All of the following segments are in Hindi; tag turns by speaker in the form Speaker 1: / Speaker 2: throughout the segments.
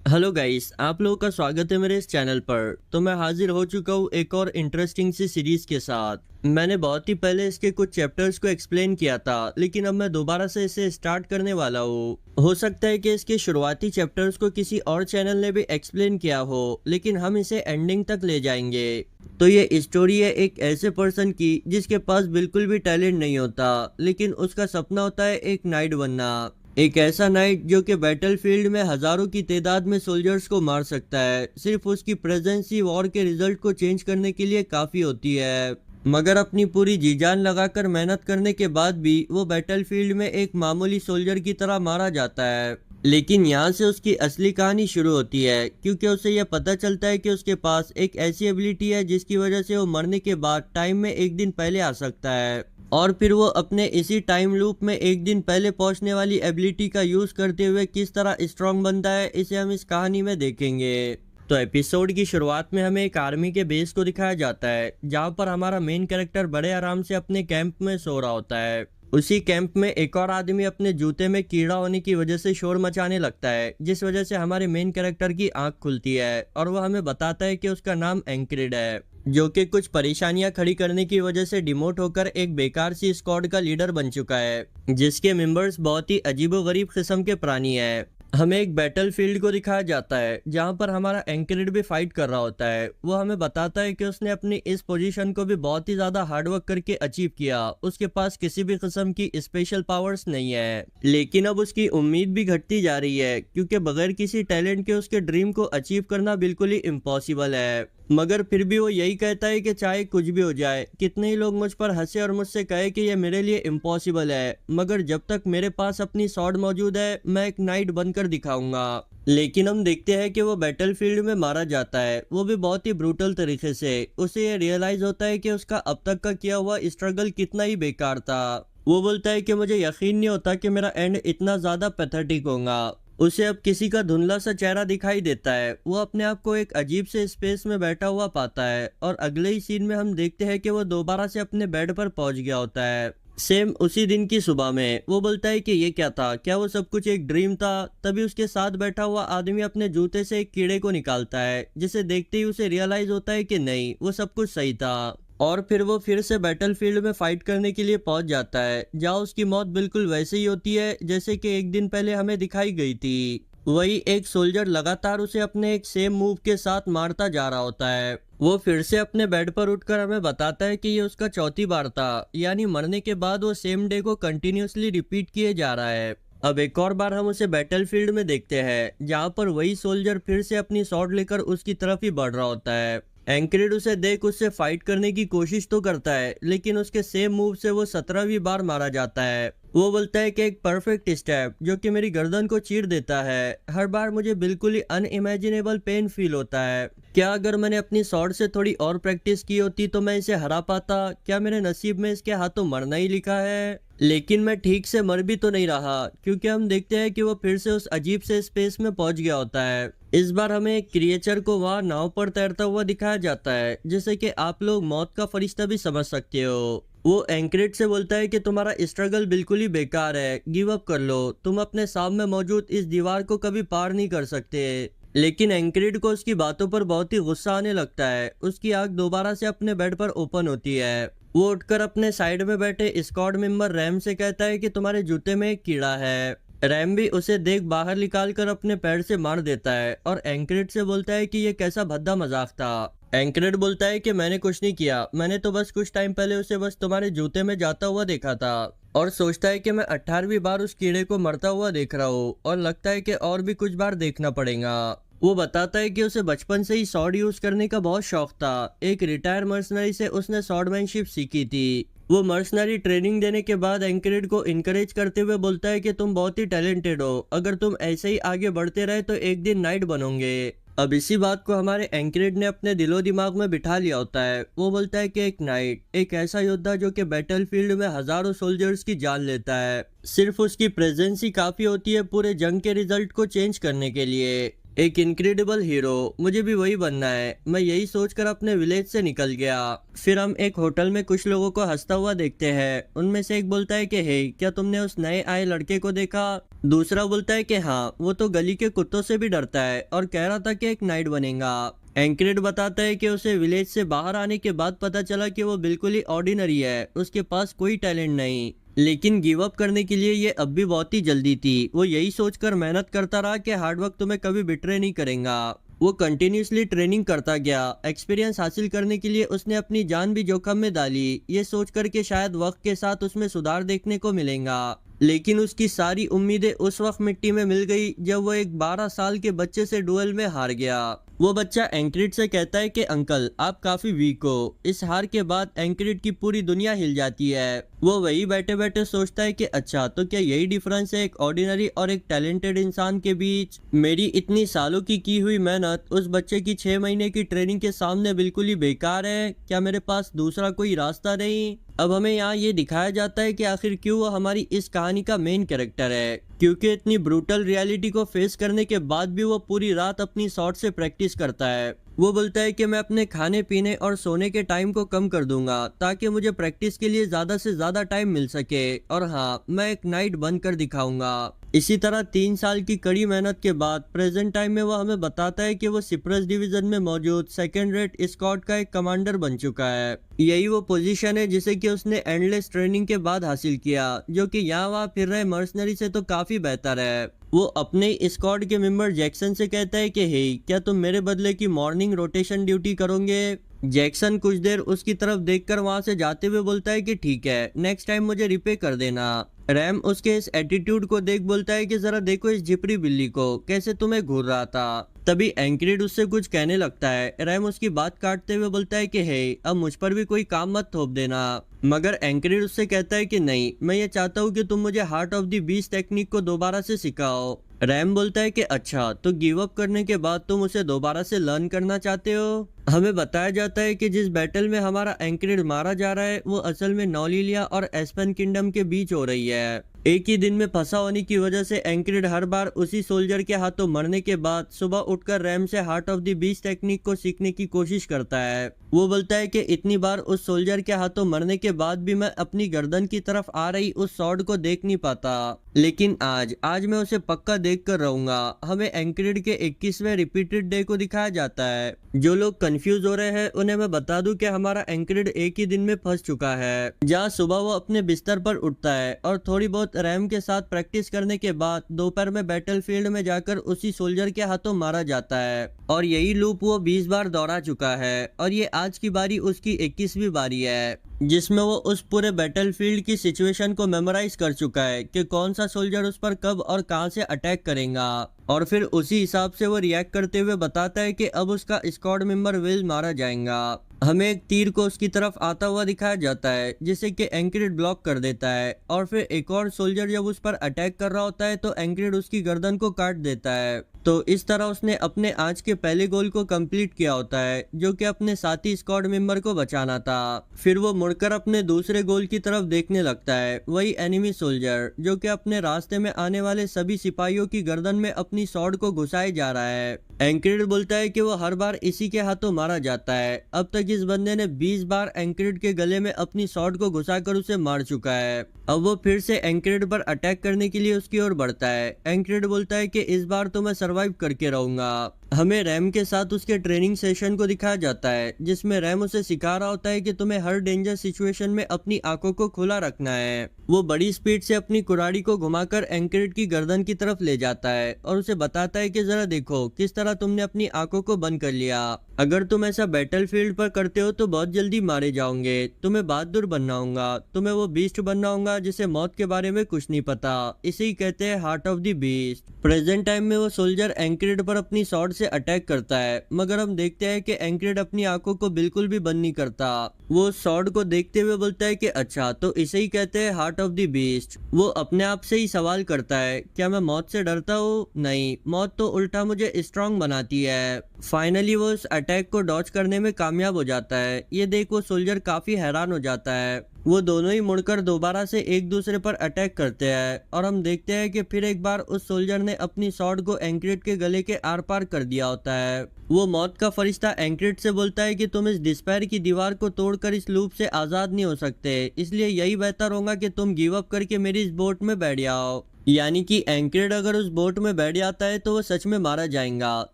Speaker 1: हेलो गाइस, आप लोगों का स्वागत है मेरे इस चैनल पर। तो मैं हाजिर हो चुका हूँ एक और इंटरेस्टिंग सी सीरीज के साथ। मैंने बहुत ही पहले इसके कुछ चैप्टर्स को एक्सप्लेन किया था, लेकिन अब मैं दोबारा से इसे स्टार्ट करने वाला हूँ। हो सकता है कि इसके शुरुआती चैप्टर्स को किसी और चैनल ने भी एक्सप्लेन किया हो, लेकिन हम इसे एंडिंग तक ले जाएंगे। तो ये स्टोरी है एक ऐसे पर्सन की जिसके पास बिल्कुल भी टैलेंट नहीं होता, लेकिन उसका सपना होता है एक नाइट बनना। एक ऐसा नाइट जो कि बैटलफील्ड में हजारों की तादाद में सोल्जर्स को मार सकता है। सिर्फ उसकी प्रेजेंस ही वॉर के रिजल्ट को चेंज करने के लिए काफी होती है। मगर अपनी पूरी जी जान लगाकर मेहनत करने के बाद भी वो बैटलफील्ड में एक मामूली सोल्जर की तरह मारा जाता है। लेकिन यहाँ से उसकी असली कहानी शुरू होती है, क्योंकि उसे यह पता चलता है कि उसके पास एक ऐसी एबिलिटी है जिसकी वजह से वो मरने के बाद टाइम में एक दिन पहले आ सकता है। और फिर वो अपने इसी टाइम लूप में एक दिन पहले पहुंचने वाली एबिलिटी का यूज करते हुए किस तरह स्ट्रांग बनता है, इसे हम इस कहानी में देखेंगे। तो एपिसोड की शुरुआत में हमें एक आर्मी के बेस को दिखाया जाता है, जहां पर हमारा मेन कैरेक्टर बड़े आराम से अपने कैंप में सो रहा होता है। उसी कैंप में एक और आदमी अपने जूते में कीड़ा होने की वजह से शोर मचाने लगता है, जिस वजह से हमारे मेन कैरेक्टर की आंख खुलती है और वह हमें बताता है कि उसका नाम एंक्रिड है, जो कि कुछ परेशानियां खड़ी करने की वजह से डिमोट होकर एक बेकार सी स्क्वाड का लीडर बन चुका है, जिसके मेंबर्स बहुत ही अजीबोगरीब किस्म के प्राणी हैं। हमें एक बैटलफील्ड को दिखाया जाता है जहां पर हमारा एंकरेड भी फाइट कर रहा होता है। वो हमें बताता है कि उसने अपनी इस पोजीशन को भी बहुत ही ज्यादा हार्डवर्क करके अचीव किया। उसके पास किसी भी किस्म की स्पेशल पावर्स नहीं है, लेकिन अब उसकी उम्मीद भी घटती जा रही है, क्योंकि बगैर किसी टैलेंट के उसके ड्रीम को अचीव करना बिल्कुल ही इम्पॉसिबल है। मगर फिर भी वो यही कहता है कि चाहे कुछ भी हो जाए, कितने ही लोग मुझ पर हंसे और मुझसे कहे कि ये मेरे लिए इम्पॉसिबल है, मगर जब तक मेरे पास अपनी स्वॉर्ड मौजूद है मैं एक नाइट बनकर दिखाऊंगा। लेकिन हम देखते हैं कि वो बैटलफील्ड में मारा जाता है, वो भी बहुत ही ब्रूटल तरीके से। उसे ये रियलाइज होता है कि उसका अब तक का किया हुआ स्ट्रगल कितना ही बेकार था। वो बोलता है कि मुझे यकीन नहीं होता कि मेरा एंड इतना ज्यादा पैथेटिक होगा। उसे अब किसी का धुंधला सा चेहरा दिखाई देता है। वो अपने आप को एक अजीब से स्पेस में बैठा हुआ पाता है और अगले ही सीन में हम देखते हैं कि वो दोबारा से अपने बेड पर पहुंच गया होता है, सेम उसी दिन की सुबह में। वो बोलता है कि ये क्या था, क्या वो सब कुछ एक ड्रीम था। तभी उसके साथ बैठा हुआ आदमी अपने जूते से एक कीड़े को निकालता है, जिसे देखते ही उसे रियलाइज होता है कि नहीं, वो सब कुछ सही था। और फिर वो फिर से बैटलफील्ड में फाइट करने के लिए पहुंच जाता है, जहां उसकी मौत बिल्कुल वैसे ही होती है जैसे कि एक दिन पहले हमें दिखाई गई थी। वही एक सोल्जर लगातार उसे अपने एक सेम मूव के साथ मारता जा रहा होता है। वो फिर से अपने बेड पर उठकर हमें बताता है कि ये उसका चौथी बार था, यानी मरने के बाद वो सेम डे को कंटिन्यूअसली रिपीट किए जा रहा है। अब एक और बार हम उसे बैटलफील्ड में देखते हैं, जहां पर वही सोल्जर फिर से अपनी स्वॉर्ड लेकर उसकी तरफ ही बढ़ रहा होता है। एंक्रिड उसे देख उससे फाइट करने की कोशिश तो करता है, लेकिन उसके सेम मूव से वो 17वीं बार मारा जाता है। वो बोलता है कि एक परफेक्ट स्टेप जो कि मेरी गर्दन को चीर देता है। हर बार मुझे बिल्कुल ही अनइमेजिनेबल पेन फील होता है। क्या अगर मैंने अपनी स्वॉर्ड से थोड़ी और प्रैक्टिस की होती तो मैं इसे हरा पाता? क्या मेरे नसीब में इसके हाथों मरना ही लिखा है? लेकिन मैं ठीक से मर भी तो नहीं रहा, क्योंकि हम देखते हैं कि वो फिर से उस अजीब से स्पेस में पहुंच गया होता है। इस बार हमें एक क्रिएचर को वहां नाव पर तैरता हुआ दिखाया जाता है, जिसे कि आप लोग मौत का फरिश्ता भी समझ सकते हो। वो एंकरेज से बोलता है कि तुम्हारा स्ट्रगल बिल्कुल ही बेकार है, गिव अप कर लो, तुम अपने सामने मौजूद इस दीवार को कभी पार नहीं कर सकते। लेकिन एंक्रिड को उसकी बातों पर बहुत ही गुस्सा आने लगता है। उसकी आंख दोबारा से अपने बेड पर ओपन होती है। वो उठकर अपने साइड में बैठे स्क्वाड मेंबर रैम से कहता है कि तुम्हारे जूते में एक कीड़ा है। रैम भी उसे देख बाहर निकाल कर अपने पैर से मार देता है और एंक्रिड से बोलता है कि ये कैसा भद्दा मजाक था। एंक्रिड बोलता है कि मैंने कुछ नहीं किया, मैंने तो बस कुछ टाइम पहले उसे बस तुम्हारे जूते में जाता हुआ देखा था। और सोचता है कि मैं 18वीं बार उस कीड़े को मरता हुआ देख रहा हूँ और लगता है कि और भी कुछ बार देखना पड़ेगा। वो बताता है कि उसे बचपन से ही स्वॉर्ड यूज करने का बहुत शौक था। एक रिटायर मर्सनरी से उसने स्वॉर्डमैनशिप सीखी थी। वो मर्सनरी ट्रेनिंग देने के बाद एंकरेज को इनकरेज करते हुए बोलता है कि तुम बहुत ही टैलेंटेड हो, अगर तुम ऐसे ही आगे बढ़ते रहे तो एक दिन नाइट बनोगे। अब इसी बात को हमारे एंकरेज ने अपने दिलो दिमाग में बिठा लिया होता है। वो बोलता है कि एक नाइट, एक ऐसा योद्धा जो कि बैटलफील्ड में हजारों सोल्जर्स की जान लेता है, सिर्फ उसकी प्रेजेंस ही काफी होती है पूरे जंग के रिजल्ट को चेंज करने के लिए। एक इनक्रेडिबल हीरो, मुझे भी वही बनना है। मैं यही सोचकर अपने विलेज से निकल गया। फिर हम एक होटल में कुछ लोगों को हंसता हुआ देखते हैं। उनमें से एक बोलता है कि हे, क्या तुमने उस नए आए लड़के को देखा? दूसरा बोलता है कि हाँ, वो तो गली के कुत्तों से भी डरता है और कह रहा था कि एक नाइट बनेगा। एंक्रेड बताता है कि उसे विलेज से बाहर आने के बाद पता चला कि वो बिल्कुल ही ऑर्डिनरी है, उसके पास कोई टैलेंट नहीं, लेकिन गिव अप करने के लिए ये अब भी बहुत ही जल्दी थी। वो यही सोचकर मेहनत करता रहा कि हार्डवर्क तुम्हें कभी बिट्रे नहीं करेगा। वो कंटिन्यूसली ट्रेनिंग करता गया। एक्सपीरियंस हासिल करने के लिए उसने अपनी जान भी जोखिम में डाली, ये सोचकर कि शायद वक्त के साथ उसमें सुधार देखने को मिलेगा। लेकिन उसकी सारी उम्मीदें उस वक्त मिट्टी में मिल गई जब वो एक 12 साल के बच्चे से डुएल में हार गया। वो बच्चा एंक्रिड से कहता है कि अंकल, आप काफी वीक हो। इस हार के बाद एंक्रिड की पूरी दुनिया हिल जाती है। वो वही बैठे बैठे सोचता है कि अच्छा, तो क्या यही डिफरेंस है एक ऑर्डिनरी और एक टैलेंटेड इंसान के बीच? मेरी इतनी सालों की हुई मेहनत उस बच्चे की 6 महीने की ट्रेनिंग के सामने बिल्कुल ही बेकार है। क्या मेरे पास दूसरा कोई रास्ता नहीं? अब हमें यहाँ ये दिखाया जाता है कि आखिर क्यों वो हमारी इस कहानी का मेन कैरेक्टर है, क्योंकि इतनी ब्रूटल रियलिटी को फेस करने के बाद भी वो पूरी रात अपनी शॉट से प्रैक्टिस करता है। वो बोलता है कि मैं अपने खाने पीने और सोने के टाइम को कम कर दूंगा ताकि मुझे प्रैक्टिस के लिए ज्यादा से ज्यादा टाइम मिल सके, और हाँ, मैं एक नाइट बन कर दिखाऊंगा। इसी तरह 3 साल की कड़ी मेहनत के बाद प्रेजेंट टाइम में वो हमें बताता है कि वो सिप्रस डिवीजन में मौजूद सेकेंड रेट स्क्वाड का एक कमांडर बन चुका है। यही वो पोजीशन है जिसे कि उसने एंडलेस ट्रेनिंग के बाद हासिल किया, जो कि यहाँ वहाँ फिर रहे मर्सनरी से तो काफी बेहतर है। वो अपने स्क्वाड के मेंबर जैक्सन से कहता है कि हे, क्या तुम मेरे बदले की मॉर्निंग रोटेशन ड्यूटी करोगे? जैक्सन कुछ देर उसकी तरफ देखकर वहां से जाते हुए बोलता है कि ठीक है, नेक्स्ट टाइम मुझे रिपे कर देना। रैम उसके इस एटीट्यूड को देख बोलता है कि जरा देखो इस जिपरी बिल्ली को, कैसे तुम्हें घूर रहा था। तभी एंक्रिड उससे कुछ कहने लगता है। रैम उसकी बात काटते हुए बोलता है कि हे, अब मुझ पर भी कोई काम मत थोप देना। मगर एंक्रिड उससे कहता है कि नहीं, मैं ये चाहता हूँ कि तुम मुझे heart of the beast technique को दोबारा से सिखाओ। रैम बोलता है कि अच्छा, तो गिव अप करने के बाद तुम उसे दोबारा से लर्न करना चाहते हो? हमें बताया जाता है कि जिस बैटल में हमारा एंक्रिड मारा जा रहा है वो असल में नॉलिलिया और एस्पेन किंगडम के बीच हो रही है। एक ही दिन में फंसा होने की वजह से एंक्रिड हर बार उसी सोल्जर के हाथों मरने के बाद सुबह उठकर रैम से heart of the beast technique को सीखने की कोशिश करता है। वो बोलता है कि इतनी बार उस सोल्जर के हाथों मरने के बाद भी मैं अपनी गर्दन की तरफ आ रही उस सॉर्ड को देख नहीं पाता, लेकिन आज मैं उसे पक्का देख कर रहूंगा। हमें एंक्रिड के 21वें रिपीटेड डे को दिखाया जाता है। जो लोग कंफ्यूज हो रहे हैं उन्हें मैं बता दूं कि हमारा एंक्रिड एक ही दिन में फंस चुका है, जहां सुबह वो अपने बिस्तर पर उठता है और थोड़ी बहुत रैम के साथ प्रैक्टिस करने के बाद दोपहर में बैटलफील्ड में जाकर उसी सोल्जर के हाथों मारा जाता है। और यही लूप वो 20 बार दोहरा चुका है, और ये आज की बारी उसकी 21वीं बारी है, जिसमें वो उस पूरे बैटलफील्ड की सिचुएशन को मेमोराइज कर चुका है कि कौन सा सोल्जर उस पर कब और कहां से अटैक करेगा, और फिर उसी हिसाब से वो रिएक्ट करते हुए बताता है कि अब उसका स्क्वाड मेंबर विल मारा जाएगा। हमें एक तीर को उसकी तरफ आता हुआ दिखाया जाता है जिसे कि एंक्रिड ब्लॉक कर देता है, और फिर एक और सोल्जर जब उस पर अटैक कर रहा होता है तो एंक्रिड उसकी गर्दन को काट देता है। तो इस तरह उसने अपने आज के पहले गोल को कंप्लीट किया होता है, जो कि अपने साथी स्क्वाड मेंबर को बचाना था। फिर वो मुड़कर अपने दूसरे गोल की तरफ देखने लगता है, वही एनिमी सोल्जर जो कि अपने रास्ते में आने वाले सभी सिपाहियों की गर्दन में अपनी स्वॉर्ड को घुसाए जा रहा है। एंक्रिड बोलता है कि वो हर बार इसी के हाथों मारा जाता है। अब तक इस बंदे ने 20 बार एंक्रिड के गले में अपनी स्वॉर्ड को घुसाकर उसे मार चुका है। अब वो फिर से एंक्रिड पर अटैक करने के लिए उसकी ओर बढ़ता है। एंक्रिड बोलता है कि इस बार तो मैं सरवाइव करके रहूंगा। हमें रैम के साथ उसके ट्रेनिंग सेशन को दिखाया जाता है, जिसमें रैम उसे सिखा रहा होता है कि तुम्हें हर डेंजर सिचुएशन में अपनी आंखों को खुला रखना है। वो बड़ी स्पीड से अपनी कुराड़ी को घुमाकर एंक्रिड की गर्दन की तरफ ले जाता है और उसे बताता है कि जरा देखो किस तरह तुमने अपनी आंखों को बंद कर लिया। अगर तुम ऐसा बैटलफील्ड पर करते हो तो बहुत जल्दी मारे जाओगे। तुम्हें बहादुर बनना होगा, तुम्हें वो बीस्ट बनना होगा जिसे मौत के बारे में कुछ नहीं पता। इसे ही कहते हैं heart of the beast. Present time में वो सोल्जर एंक्रिड पर अपनी स्वॉर्ड से अटैक करता है, मगर हम देखते हैं कि एंक्रिड अपनी आंखों को बिल्कुल भी बंद नहीं करता। वो स्वॉर्ड को देखते हुए बोलता है कि अच्छा, तो इसे ही कहते हैं हार्ट ऑफ द बीस्ट। वो अपने आप से ही सवाल करता है, क्या मैं मौत से डरता हूँ? नहीं, मौत तो उल्टा मुझे स्ट्रांग बनाती है। फाइनली वो उस अटैक को डॉज करने में कामयाब हो जाता है। ये देख वो सोल्जर काफी हैरान हो जाता है। वो दोनों ही मुड़कर दोबारा से एक दूसरे पर अटैक करते हैं और हम देखते हैं कि फिर एक बार उस सोल्जर ने अपनी शॉट को एंक्रिड के गले के आर पार कर दिया होता है। वो मौत का फरिश्ता एंक्रिड से बोलता है कि तुम इस डिस्पेयर की दीवार को तोड़कर इस लूप से आजाद नहीं हो सकते, इसलिए यही बेहतर होगा कि तुम गिव अप करके मेरी इस बोट में बैठ जाओ। यानी कि एंक्रिड अगर उस बोट में बैठ जाता है तो वो सच में मारा जाएगा,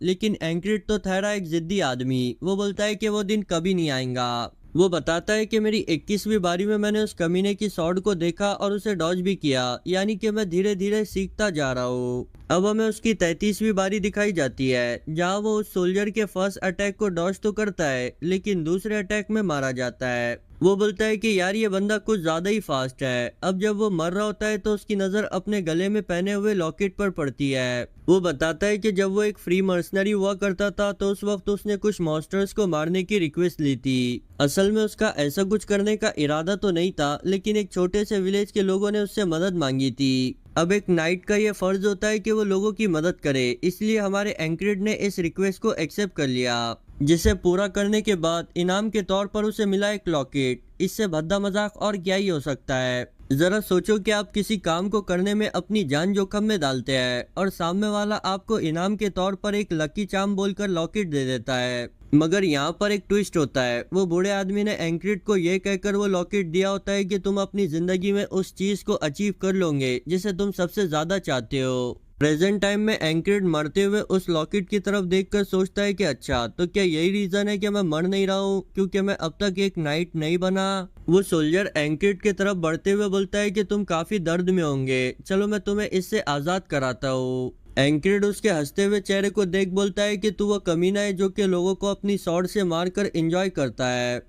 Speaker 1: लेकिन एंक्रिड तो ठहरा एक जिद्दी आदमी। वो बोलता है कि वो दिन कभी नहीं आएगा। वो बताता है कि मेरी 21वीं बारी में मैंने उस कमीने की शॉट को देखा और उसे डॉज भी किया, यानी कि मैं धीरे धीरे सीखता जा रहा हूँ। अब हमें उसकी 33वीं बारी दिखाई जाती है, जहाँ वो उस सोल्जर के फर्स्ट अटैक को डॉज तो करता है लेकिन दूसरे अटैक में मारा जाता है। वो बोलता है कि यार ये बंदा कुछ ज्यादा ही फास्ट है। अब जब वो मर रहा होता है तो उसकी नजर अपने गले में पहने हुए लॉकेट पर पड़ती है। वो बताता है कि जब वो एक फ्री मर्सनरी हुआ करता था तो उस वक्त उसने कुछ मॉन्स्टर्स को मारने की रिक्वेस्ट ली थी। असल में उसका ऐसा कुछ करने का इरादा तो नहीं था, लेकिन एक छोटे से विलेज के लोगों ने उससे मदद मांगी थी। अब एक नाइट का ये फर्ज होता है कि वो लोगों की मदद करे, इसलिए हमारे एंक्रिड ने इस रिक्वेस्ट को एक्सेप्ट कर लिया, जिसे पूरा करने के बाद इनाम के तौर पर उसे मिला एक लॉकेट। इससे भद्दा मजाक और क्या ही हो सकता है। जरा सोचो कि आप किसी काम को करने में अपनी जान जोखिम में डालते हैं और सामने वाला आपको इनाम के तौर पर एक लकी चार्म बोलकर लॉकेट दे देता है। मगर यहाँ पर एक ट्विस्ट होता है। वो बूढ़े आदमी ने एंक्रिड को ये कहकर वो लॉकेट दिया होता है कि तुम अपनी जिंदगी में उस चीज को अचीव कर लोगे जिसे तुम सबसे ज्यादा चाहते हो। प्रेजेंट टाइम में एंक्रिड मरते हुए उस लॉकेट की तरफ देखकर सोचता है कि अच्छा, तो क्या यही रीजन है कि मैं मर नहीं रहा हूँ, क्योंकि मैं अब तक एक नाइट नहीं बना। वो सोल्जर एंक्रिड की तरफ बढ़ते हुए बोलता है कि तुम काफी दर्द में होंगे, चलो मैं तुम्हें इससे आजाद कराता हूँ। एंक्रिड उसके हंसते हुए चेहरे को देख बोलता है कि तू वो कमीना है जो कि लोगों को अपनी स्वॉर्ड से मारकर एंजॉय करता है।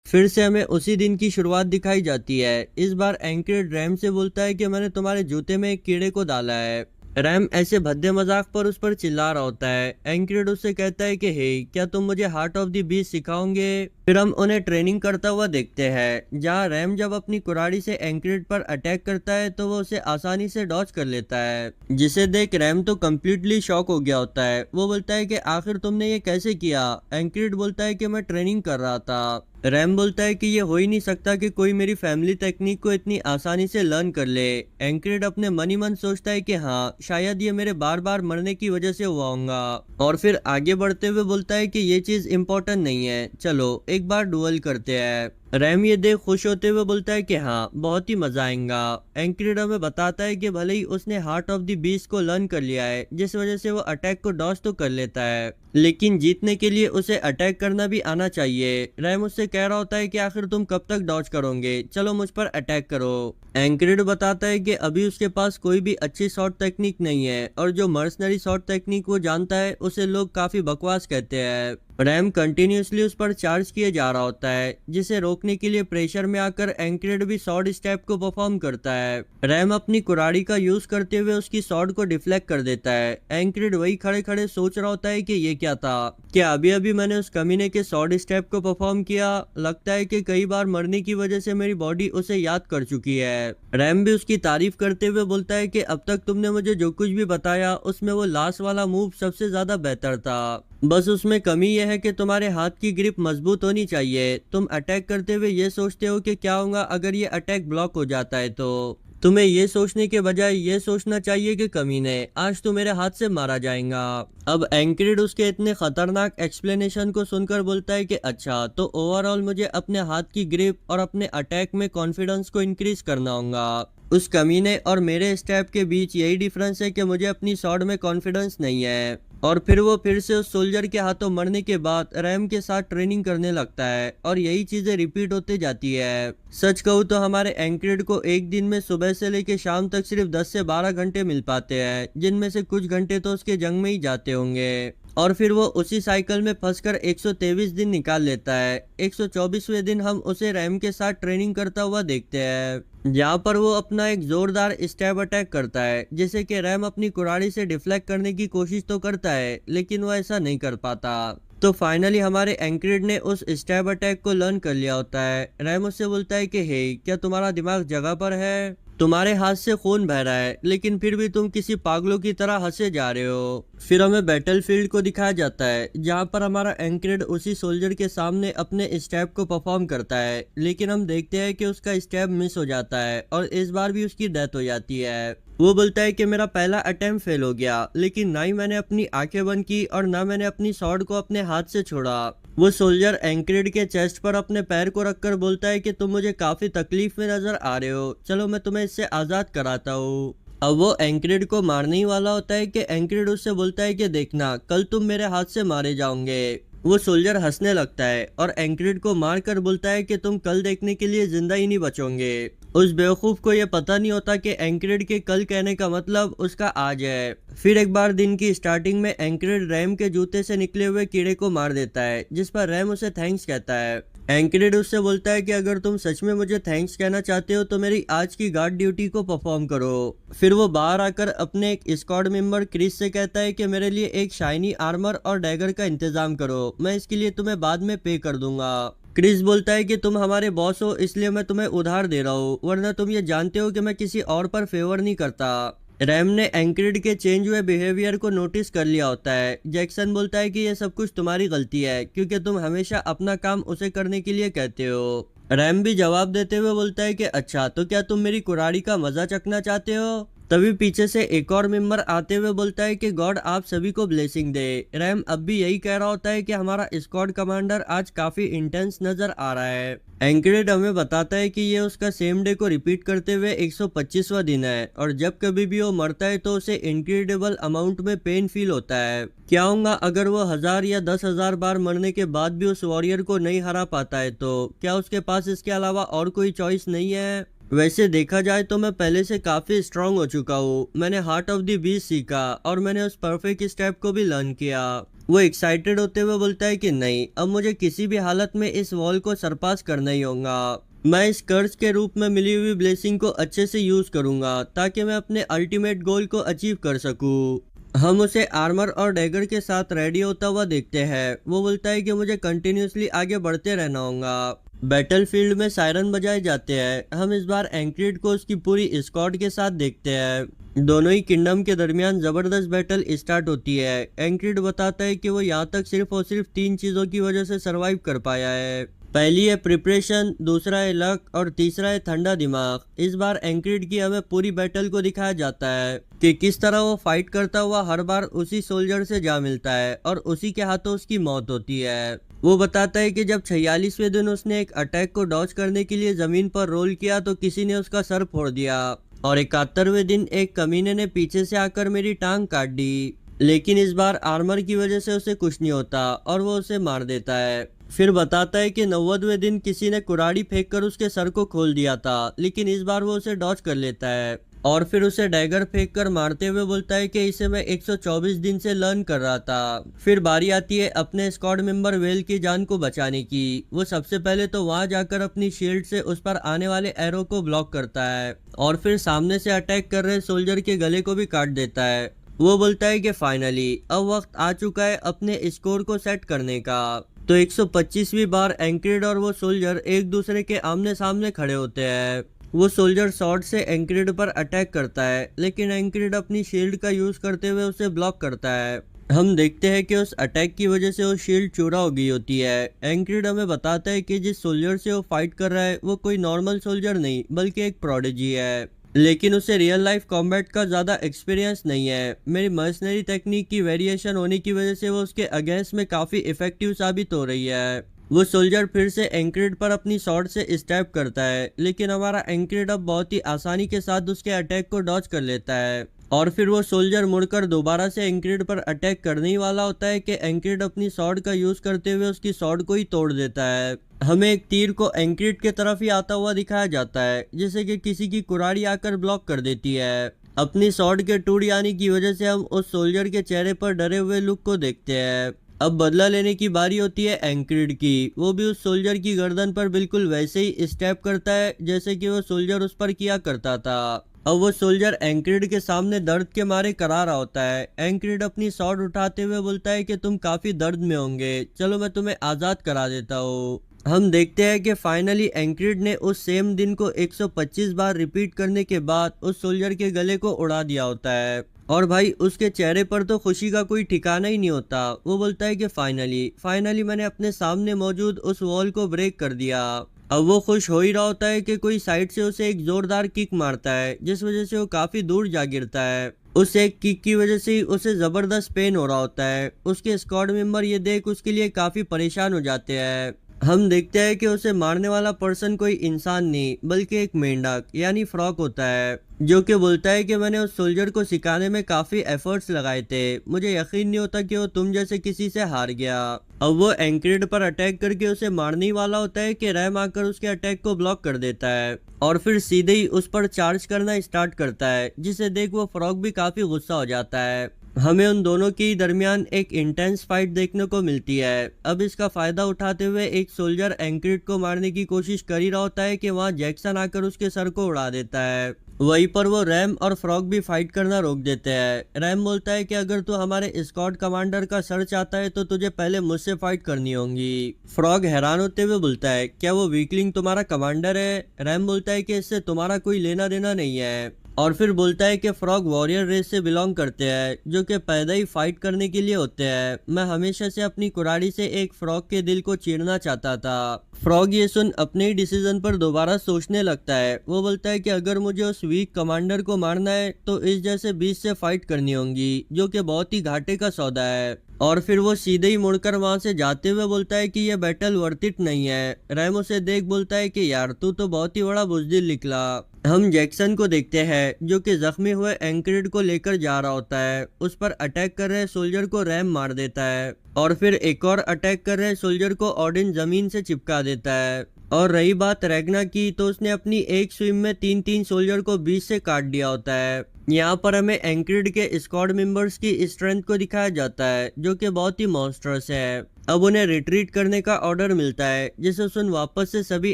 Speaker 1: फिर से हमें उसी दिन की शुरुआत दिखाई जाती है। इस बार एंक्रिड रैम से बोलता है कि मैंने तुम्हारे जूते में एक कीड़े को डाला है। रैम ऐसे भद्दे मजाक पर उस पर चिल्ला रहा होता है। एंक्रिड उससे कहता है कि हे, क्या तुम मुझे हार्ट ऑफ द बीस्ट सिखाओगे। फिर हम उन्हें ट्रेनिंग करता हुआ देखते हैं, जहाँ रैम जब अपनी कुराड़ी से एंक्रिड पर अटैक करता है तो वो उसे आसानी से डॉज कर लेता है, जिसे देख रैम तो कम्प्लीटली शॉक हो गया होता है। वो बोलता है कि आखिर तुमने ये कैसे किया। एंक्रिड बोलता है कि मैं ट्रेनिंग कर रहा था। रैम बोलता है कि ये हो ही नहीं सकता कि कोई मेरी फैमिली टेक्निक को इतनी आसानी से लर्न कर ले। एंक्रिड अपने मन ही मन सोचता है कि हाँ, शायद ये मेरे बार बार मरने की वजह से हुआ होगा, और फिर आगे बढ़ते हुए बोलता है कि ये चीज इम्पोर्टेंट नहीं है, चलो एक बार डुअल करते हैं। रैम ये देख खुश होते हुए बोलता है कि हाँ, बहुत ही मजा आएगा। एंक्रिड हमें बताता है कि भले ही उसने हार्ट ऑफ द बीस्ट को लर्न कर लिया है, जिस वजह से वो अटैक को डॉज तो कर लेता है, लेकिन जीतने के लिए उसे अटैक करना भी आना चाहिए। रैम उससे कह रहा होता है कि आखिर तुम कब तक डॉज करोगे, चलो मुझ पर अटैक करो। एंक्रिड बताता है कि अभी उसके पास कोई भी अच्छी शॉट टेक्निक नहीं है, और जो मर्सनरी शॉट टेक्निक वो जानता है उसे लोग काफी बकवास कहते हैं। रैम कंटिन्यूसली उस पर चार्ज किए जा रहा होता है, जिसे रोकने के लिए प्रेशर में आकर एंक्रिड भी शॉर्ट स्टेप को परफॉर्म करता है। रैम अपनी कुराड़ी का यूज करते हुए उसकी शॉट को डिफ्लेक्ट कर देता है। एंक्रिड वही खड़े खड़े सोच रहा होता है कि ये क्या था, क्या अभी अभी मैंने उस कमीने के शॉर्ट स्टेप को परफॉर्म किया। लगता है कि कई बार मरने की वजह से मेरी बॉडी उसे याद कर चुकी है। रैम भी उसकी तारीफ करते हुए बोलता है कि अब तक तुमने मुझे जो कुछ भी बताया उसमें वो लास्ट वाला मूव सबसे ज्यादा बेहतर था, बस उसमें कमी यह है कि तुम्हारे हाथ की ग्रिप मजबूत होनी चाहिए। तुम अटैक करते हुए ये सोचते हो कि क्या होगा अगर ये अटैक ब्लॉक हो जाता है, तो तुम्हें ये सोचने के बजाय ये सोचना चाहिए कि कमीने, आज तो मेरे हाथ से मारा जाएगा। अब एंक्रिड उसके इतने खतरनाक एक्सप्लेनेशन को सुनकर बोलता है कि अच्छा, तो ओवरऑल मुझे अपने हाथ की ग्रिप और अपने अटैक में कॉन्फिडेंस को इंक्रीज करना होगा। उस कमीने और मेरे स्टेप के बीच यही डिफरेंस है कि मुझे अपनी शॉट में कॉन्फिडेंस नहीं है। और फिर वो फिर से उस सोल्जर के हाथों मरने के बाद रैम के साथ ट्रेनिंग करने लगता है, और यही चीजें रिपीट होते जाती है। सच कहूँ तो हमारे एंक्रिड को एक दिन में सुबह से लेकर शाम तक सिर्फ 10 से 12 घंटे मिल पाते हैं, जिनमें से कुछ घंटे तो उसके जंग में ही जाते होंगे, और फिर वो उसी साइकिल में फंसकर 123 दिन निकाल लेता है। 124वें दिन हम उसे रैम के साथ ट्रेनिंग करता हुआ देखते हैं, जहाँ पर वो अपना एक जोरदार स्टैब अटैक करता है, जिसे कि रैम अपनी कुराड़ी से डिफ्लेक्ट करने की कोशिश तो करता है, लेकिन वो ऐसा नहीं कर पाता। तो फाइनली हमारे एंक्रिड ने उस स्टैब अटैक को लर्न कर लिया होता है। रैम उससे बोलता है कि हे, क्या तुम्हारा दिमाग जगह पर है। तुम्हारे हाथ से खून बह रहा है, लेकिन फिर भी तुम किसी पागलों की तरह हंसे जा रहे हो। फिर हमें बैटलफील्ड को दिखाया जाता है, जहाँ पर हमारा एंक्रेड उसी सोल्जर के सामने अपने स्टेप को परफॉर्म करता है, लेकिन हम देखते हैं कि उसका स्टेप मिस हो जाता है और इस बार भी उसकी डेथ हो जाती है। वो बोलता है कि मेरा पहला अटेम्प्ट फेल हो गया, लेकिन ना ही मैंने अपनी आंखें बंद की और ना मैंने अपनी स्वॉर्ड को अपने हाथ से छोड़ा। वो सोल्जर एंक्रेड के चेस्ट पर अपने पैर को रखकर बोलता है कि तुम मुझे काफी तकलीफ में नजर आ रहे हो, चलो मैं तुम्हें इससे आजाद कराता हूँ। अब वो एंक्रेड को मारने ही वाला होता है कि एंक्रेड उससे बोलता है कि देखना, कल तुम मेरे हाथ से मारे जाओगे। वो सोल्जर हंसने लगता है और एंक्रेड को मार कर बोलता है कि तुम कल देखने के लिए जिंदा ही नहीं बचोगे। उस बेवकूफ को यह पता नहीं होता कि एंक्रेड के कल कहने का मतलब उसका आज है। फिर एक बार दिन की स्टार्टिंग में एंक्रेड रैम के जूते से निकले हुए कीड़े को मार देता है, जिस पर रैम उसे थैंक्स कहता है। एंक्रेड उससे बोलता है कि अगर तुम सच में मुझे थैंक्स कहना चाहते हो तो मेरी आज की गार्ड ड्यूटी को परफॉर्म करो। फिर वो बाहर आकर अपने एक स्क्वाड मेंबर क्रिस से कहता है कि मेरे लिए एक शाइनी आर्मर और डैगर का इंतजाम करो, मैं इसके लिए तुम्हें बाद में पे कर दूंगा। क्रिस बोलता है कि तुम हमारे बॉस हो, इसलिए मैं तुम्हें उधार दे रहा हूँ, वरना तुम ये जानते हो कि मैं किसी और पर फेवर नहीं करता। रैम ने एंक्रेड के चेंज हुए बिहेवियर को नोटिस कर लिया होता है। जैक्सन बोलता है कि ये सब कुछ तुम्हारी गलती है, क्योंकि तुम हमेशा अपना काम उसे करने के लिए कहते हो। रैम भी जवाब देते हुए बोलता है कि अच्छा, तो क्या तुम मेरी कुराड़ी का मजा चखना चाहते हो? तभी पीछे से एक और मेंबर आते हुए बोलता है कि गॉड आप सभी को ब्लेसिंग दे। रैम अब भी यही कह रहा होता है कि हमारा स्क्वाड कमांडर आज काफी इंटेंस नजर आ रहा है। एंक्रेड हमें बताता है कि ये उसका सेम डे को रिपीट करते हुए 125वां दिन है और जब कभी भी वो मरता है तो उसे इनक्रेडिबल अमाउंट में पेन फील होता है। क्या होगा अगर वो 1000 या 10,000 बार मरने के बाद भी उस वॉरियर को नहीं हरा पाता है? तो क्या उसके पास इसके अलावा और कोई चॉइस नहीं है? वैसे देखा जाए तो मैं पहले से काफी स्ट्रांग हो चुका हूँ। मैंने हार्ट ऑफ द बीस्ट सीखा और मैंने उस परफेक्ट स्टेप को भी लर्न किया। वो एक्साइटेड होते हुए बोलता है कि नहीं, अब मुझे किसी भी हालत में इस वॉल को सरपास करना ही होगा। मैं इस कर्ज के रूप में मिली हुई ब्लेसिंग को अच्छे से यूज करूंगा ताकि मैं अपने अल्टीमेट गोल को अचीव कर सकूं। हम उसे आर्मर और डैगर के साथ रेडी होता हुआ देखते हैं। वो बोलता है कि मुझे कंटिन्यूसली आगे बढ़ते रहना होगा। बैटलफील्ड में सायरन बजाए जाते हैं। हम इस बार एंक्रेड को उसकी पूरी स्क्वाड के साथ देखते हैं। दोनों ही किंगडम के दरमियान जबरदस्त बैटल स्टार्ट होती है। एंक्रेड बताता है कि वो यहाँ तक सिर्फ और सिर्फ 3 चीजों की वजह से सरवाइव कर पाया है। पहली है प्रिपरेशन, दूसरा है लक और तीसरा है ठंडा दिमाग। इस बार एंक्रेड की हमें पूरी बैटल को दिखाया जाता है कि किस तरह वो फाइट करता हुआ हर बार उसी सोल्जर से जा मिलता है और उसी के हाथों उसकी मौत होती है। वो बताता है कि जब 46वें दिन उसने एक अटैक को डॉज करने के लिए जमीन पर रोल किया तो किसी ने उसका सर फोड़ दिया और 71वें दिन एक कमीने ने पीछे से आकर मेरी टांग काट दी, लेकिन इस बार आर्मर की वजह से उसे कुछ नहीं होता और वो उसे मार देता है। फिर बताता है कि 90वें दिन किसी ने कुराड़ी फेंककर उसके सर को खोल दिया था, लेकिन इस बार वो उसे डॉज कर लेता है और फिर उसे डैगर फेंककर मारते हुए बोलता है कि इसे मैं 124 दिन से लर्न कर रहा था। फिर बारी आती है अपने स्क्वाड मेंबर वेल की जान को बचाने की। वो सबसे पहले तो वहां जाकर अपनी शील्ड से उस पर आने वाले एरो को ब्लॉक करता है और फिर सामने से अटैक कर रहे सोल्जर के गले को भी काट देता है। वो बोलता है कि फाइनली अब वक्त आ चुका है अपने स्कोर को सेट करने का। तो 125वीं बार एंक्रेड और वो सोल्जर एक दूसरे के आमने सामने खड़े होते हैं। वो सोल्जर शॉर्ट से एंक्रेड पर अटैक करता है, लेकिन एंक्रेड अपनी शील्ड का यूज करते हुए उसे ब्लॉक करता है। हम देखते हैं कि उस अटैक की वजह से वो शील्ड चूरा हो गई होती है। एंक्रेड हमें बताता है कि जिस सोल्जर से वो फाइट कर रहा है वो कोई नॉर्मल सोल्जर नहीं बल्कि एक प्रोडिजी है, लेकिन उसे रियल लाइफ कॉम्बैट का ज्यादा एक्सपीरियंस नहीं है। मेरी मर्सनरी टेक्निक की वेरिएशन होने की वजह से वो उसके अगेंस्ट में काफी इफेक्टिव साबित हो रही है। वो सोल्जर फिर से एंक्रेड पर अपनी शॉट से स्टैप करता है, लेकिन हमारा एंक्रेड अब बहुत ही आसानी के साथ उसके अटैक को डॉज कर लेता है और फिर वो सोल्जर मुड़कर दोबारा से एंक्रेड पर अटैक करने ही वाला होता है कि एंक्रेड अपनी शॉट का यूज करते हुए उसकी शॉट को ही तोड़ देता है। हमें एक तीर को एंक्रेड के तरफ ही आता हुआ दिखाया जाता है, जिसे कि किसी की कुराड़ी आकर ब्लॉक कर देती है। अपनी शॉट के टूट जाने की वजह से हम उस सोल्जर के चेहरे पर डरे हुए लुक को देखते हैं। अब बदला लेने की बारी होती है एंक्रेड की। वो भी उस सोल्जर की गर्दन पर बिल्कुल वैसे ही स्टेप करता है जैसे कि वो सोल्जर उस पर किया करता था। अब वो सोल्जर एंक्रेड के सामने दर्द के मारे करा रहा होता है। एंक्रेड अपनी शॉट उठाते हुए बोलता है कि तुम काफी दर्द में होंगे, चलो मैं तुम्हें आजाद करा देता हूँ। हम देखते हैं कि फाइनली एंक्रिड ने उस सेम दिन को 125 बार रिपीट करने के बाद उस सोल्जर के गले को उड़ा दिया होता है। और भाई उसके चेहरे पर तो खुशी का कोई ठिकाना ही नहीं होता। वो बोलता है कि फाइनली फाइनली मैंने अपने सामने मौजूद उस वॉल को ब्रेक कर दिया। अब वो खुश हो ही रहा होता है कि कोई साइड से उसे एक जोरदार किक मारता है, जिस वजह से वो काफी दूर जा गिरता है। उस एक किक की वजह से ही उसे जबरदस्त पेन हो रहा होता है। उसके स्क्वाड मेंबर ये देख उसके लिए काफी परेशान हो जाते हैं। हम देखते हैं कि उसे मारने वाला पर्सन कोई इंसान नहीं बल्कि एक मेंढक यानी फ्रॉक होता है, जो कि बोलता है कि मैंने उस सोल्जर को सिखाने में काफी एफर्ट्स लगाए थे, मुझे यकीन नहीं होता कि वो तुम जैसे किसी से हार गया। अब वो एंक्रिड पर अटैक करके उसे मारने ही वाला होता है कि रैम आकर उसके अटैक को ब्लॉक कर देता है और फिर सीधे ही उस पर चार्ज करना स्टार्ट करता है, जिसे देख वो फ्रॉक भी काफी गुस्सा हो जाता है। हमें उन दोनों के दरमियान एक इंटेंस फाइट देखने को मिलती है। अब इसका फायदा उठाते हुए एक सोल्जर एंक्रिड को मारने की कोशिश कर ही रहा होता है कि वहां जैक्सन आकर उसके सर को उड़ा देता है। वहीं पर वो रैम और फ्रॉक भी फाइट करना रोक देते हैं। रैम बोलता है कि अगर तू हमारे स्क्वाड कमांडर का सर चाहता है तो तुझे पहले मुझसे फाइट करनी होगी। फ्रॉक हैरान होते हुए बोलता है, क्या वो वीकलिंग तुम्हारा कमांडर है? रैम बोलता है कि इससे तुम्हारा कोई लेना देना नहीं है और फिर बोलता है कि फ्रॉग वॉरियर रेस से बिलोंग करते हैं, जो कि पैदा ही फाइट करने के लिए होते हैं। मैं हमेशा से अपनी कुराड़ी से एक फ्रॉग के दिल को चीरना चाहता था। फ्रॉग ये सुन अपने ही डिसीजन पर दोबारा सोचने लगता है। वो बोलता है कि अगर मुझे उस वीक कमांडर को मारना है तो इस जैसे बीच से फाइट करनी होगी, जो कि बहुत ही घाटे का सौदा है। और फिर वो सीधे ही मुड़कर वहां से जाते हुए बोलता है कि ये बैटल वर्थ इट नहीं है। रैम उसे देख बोलता है कि यार तू तो बहुत ही बड़ा बुजदिल निकला। हम जैक्सन को देखते हैं, जो कि जख्मी हुए एंक्रिड को लेकर जा रहा होता है। उस पर अटैक कर रहे सोल्जर को रैम मार देता है और फिर एक और अटैक कर रहे सोल्जर को ऑडिन जमीन से चिपका देता है। और रही बात रैग्ना की, तो उसने अपनी एक स्विम में 3-3 सोल्जर को बीच से काट दिया होता है। यहाँ पर हमें एंक्रिड के स्क्वाड मेंबर्स की स्ट्रेंथ को दिखाया जाता है, जो कि बहुत ही मॉन्स्टरस है। अब उन्हें रिट्रीट करने का ऑर्डर मिलता है, जिसे सुन वापस से सभी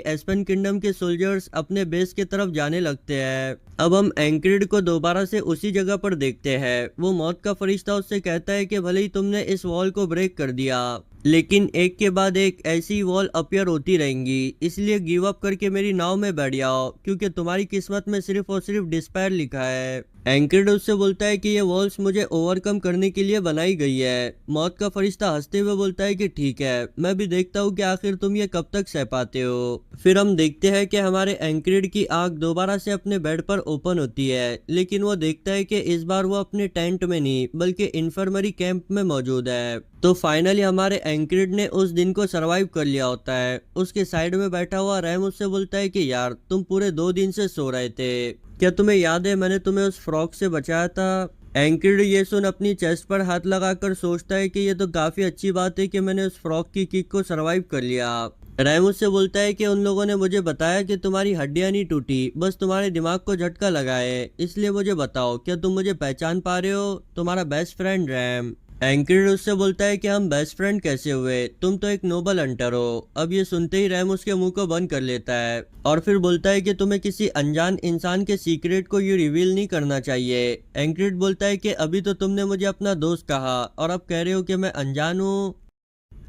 Speaker 1: एस्पेन किंगडम के सोल्जर्स अपने बेस की तरफ जाने लगते हैं। अब हम एंक्रिड को दोबारा से उसी जगह पर देखते हैं। वो मौत का फरिश्ता उससे कहता है कि भले ही तुमने इस वॉल को ब्रेक कर दिया, लेकिन एक के बाद एक ऐसी वॉल अपीयर होती रहेंगी, इसलिए गिव अप करके मेरी नाव में बैठ जाओ, क्योंकि तुम्हारी किस्मत में सिर्फ और सिर्फ डिस्पेयर लिखा है। एंक्रिड उससे बोलता है कि ये वॉल्स मुझे ओवरकम करने के लिए बनाई गई है। मौत का फरिश्ता हंसते हुए बोलता है कि ठीक है, मैं भी देखता हूँ कि आखिर तुम ये कब तक सह पाते हो। फिर हम देखते हैं कि हमारे एंक्रिड की आंख दोबारा से अपने बेड पर ओपन होती है, लेकिन वो देखता है कि इस बार वो अपने टेंट में नहीं बल्कि इन्फर्मरी कैंप में मौजूद है। तो फाइनली हमारे एंक्रिड ने उस दिन को सरवाइव कर लिया होता है। उसके साइड में बैठा हुआ रैम उससे बोलता है कि यार तुम पूरे 2 दिन से सो रहे थे, क्या तुम्हें याद है मैंने तुम्हें उस फ्रॉक से बचाया था? एंक्रिड ये सुन अपनी चेस्ट पर हाथ लगाकर सोचता है कि ये तो काफी अच्छी बात है कि मैंने उस फ्रॉक की किक को सरवाइव कर लिया। रैम उससे बोलता है कि उन लोगों ने मुझे बताया कि तुम्हारी हड्डियां नहीं टूटी, बस तुम्हारे दिमाग को झटका लगा है। इसलिए मुझे बताओ, क्या तुम मुझे पहचान पा रहे हो? तुम्हारा बेस्ट फ्रेंड रैम। एंक्रिड उससे बोलता है कि हम बेस्ट फ्रेंड कैसे हुए, तुम तो एक नोबल हंटर हो। अब ये सुनते ही रैम उसके मुंह को बंद कर लेता है और फिर बोलता है कि तुम्हें किसी अनजान इंसान के सीक्रेट को ये रिवील नहीं करना चाहिए। एंक्रिड बोलता है कि अभी तो तुमने मुझे अपना दोस्त कहा और अब कह रहे हो कि मैं अनजान हूँ।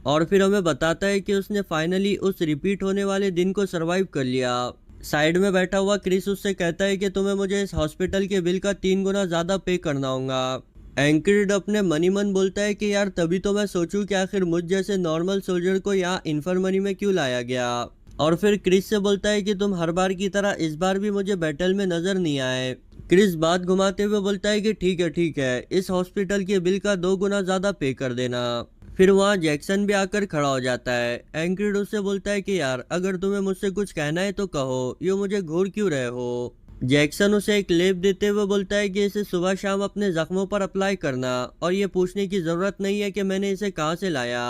Speaker 1: और फिर हमें बताता है कि उसने फाइनली उस रिपीट होने वाले दिन को सरवाइव कर लिया। साइड में बैठा हुआ क्रिस उससे कहता है कि तुम्हें मुझे इस हॉस्पिटल के बिल का 3 गुना ज्यादा पे करना होगा। एंक्रिड अपने मनी मन बोलता है कि यार तभी तो मैं सोचूं कि आखिर मुझ जैसे नॉर्मल सोल्जर को यहाँ इन्फर्मरी में क्यों लाया गया। और फिर क्रिस से बोलता है कि तुम हर बार की तरह इस बार भी मुझे बैटल में नजर नहीं आए। क्रिस बात घुमाते हुए बोलता है कि ठीक है, इस हॉस्पिटल के बिल का 2 गुना ज्यादा पे कर देना। फिर वहाँ जैक्सन भी आकर खड़ा हो जाता है। एंक्रिड उससे बोलता है कि यार अगर तुम्हें मुझसे कुछ कहना है तो कहो, ये मुझे घूर क्यों रहे हो। जैक्सन उसे एक लेप देते हुए बोलता है कि इसे सुबह शाम अपने जख्मों पर अप्लाई करना और ये पूछने की जरूरत नहीं है कि मैंने इसे कहाँ से लाया।